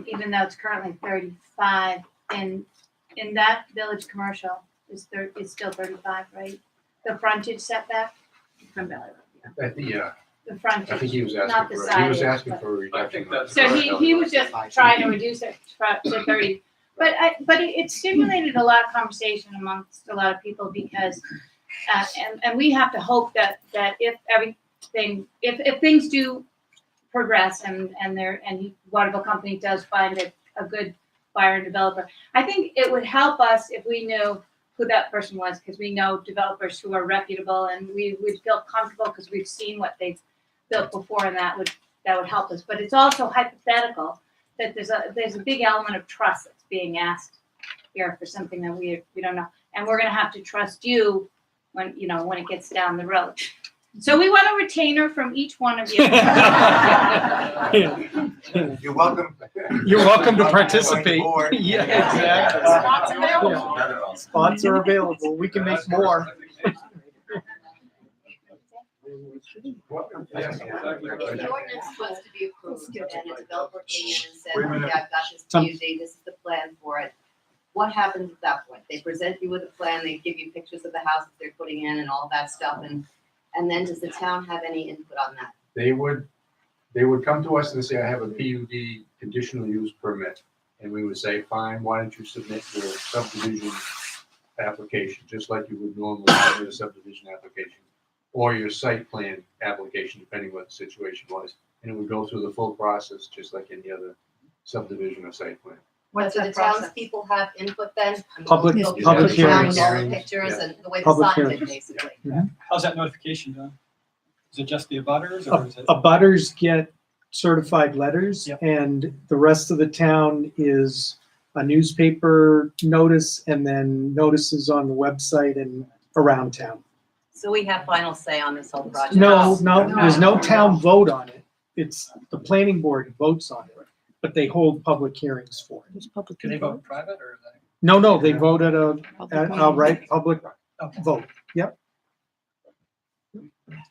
even though it's currently 35. In that village commercial is still 35, right? The frontage setback from Valley Road. The frontage, I think he was not asking the for, side. he was asking for a I reduction. think that's. So he was just trying to reduce it to 30. But it stimulated a lot of conversation amongst a lot of people because, and we have to hope that if everything, if things do progress and Waterville Company does find a good buyer and developer, I think it would help us if we knew who that person was, because we know developers who are reputable and we would feel comfortable because we've seen what they've built before, and that would help us. But it's also hypothetical that there's a big element of trust that's being asked here for something that we don't know, and we're going to have to trust you when it gets down the road. So we want a retainer from each one of you. You're welcome. You're welcome to Join the participate. board. Yeah, exactly. Spots available. Yeah. Spots are available. We can make more. The ordinance was to be approved, and the developer came in and said, okay, I've got this PUD, this is the plan for it. What happens at that point? They present you with a plan, they give you pictures of the houses they're putting in and all that stuff, and then does the town have any input on that? They would come to us and say, I have a PUD conditional use permit. And we would say, fine, why don't you submit your subdivision application, just like you would normally submit a subdivision application, or your site plan application, depending what the situation was. And it would go through the full process, just like any other subdivision or site plan. What do the townspeople have input then? I mean, Public- they'll go public to the town with all the hearings. pictures and the way the Public sign hearings. did, basically. How's that notification done? Is it just the abutters or is it? Abutters get certified letters, and the rest of the town is a newspaper notice and then notices on the website and around town. So we have final say on this whole project? No, there's no town vote on it. It's the planning board votes on it, but they hold public hearings for it. Can they vote private or? No, they vote at a right public vote. Yep.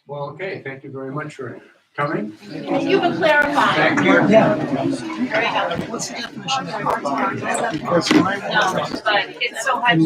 Well, okay, thank you very much for coming. Thank you for clarifying. Thank you. Very helpful. What's the definition of? No, but it's so hard to.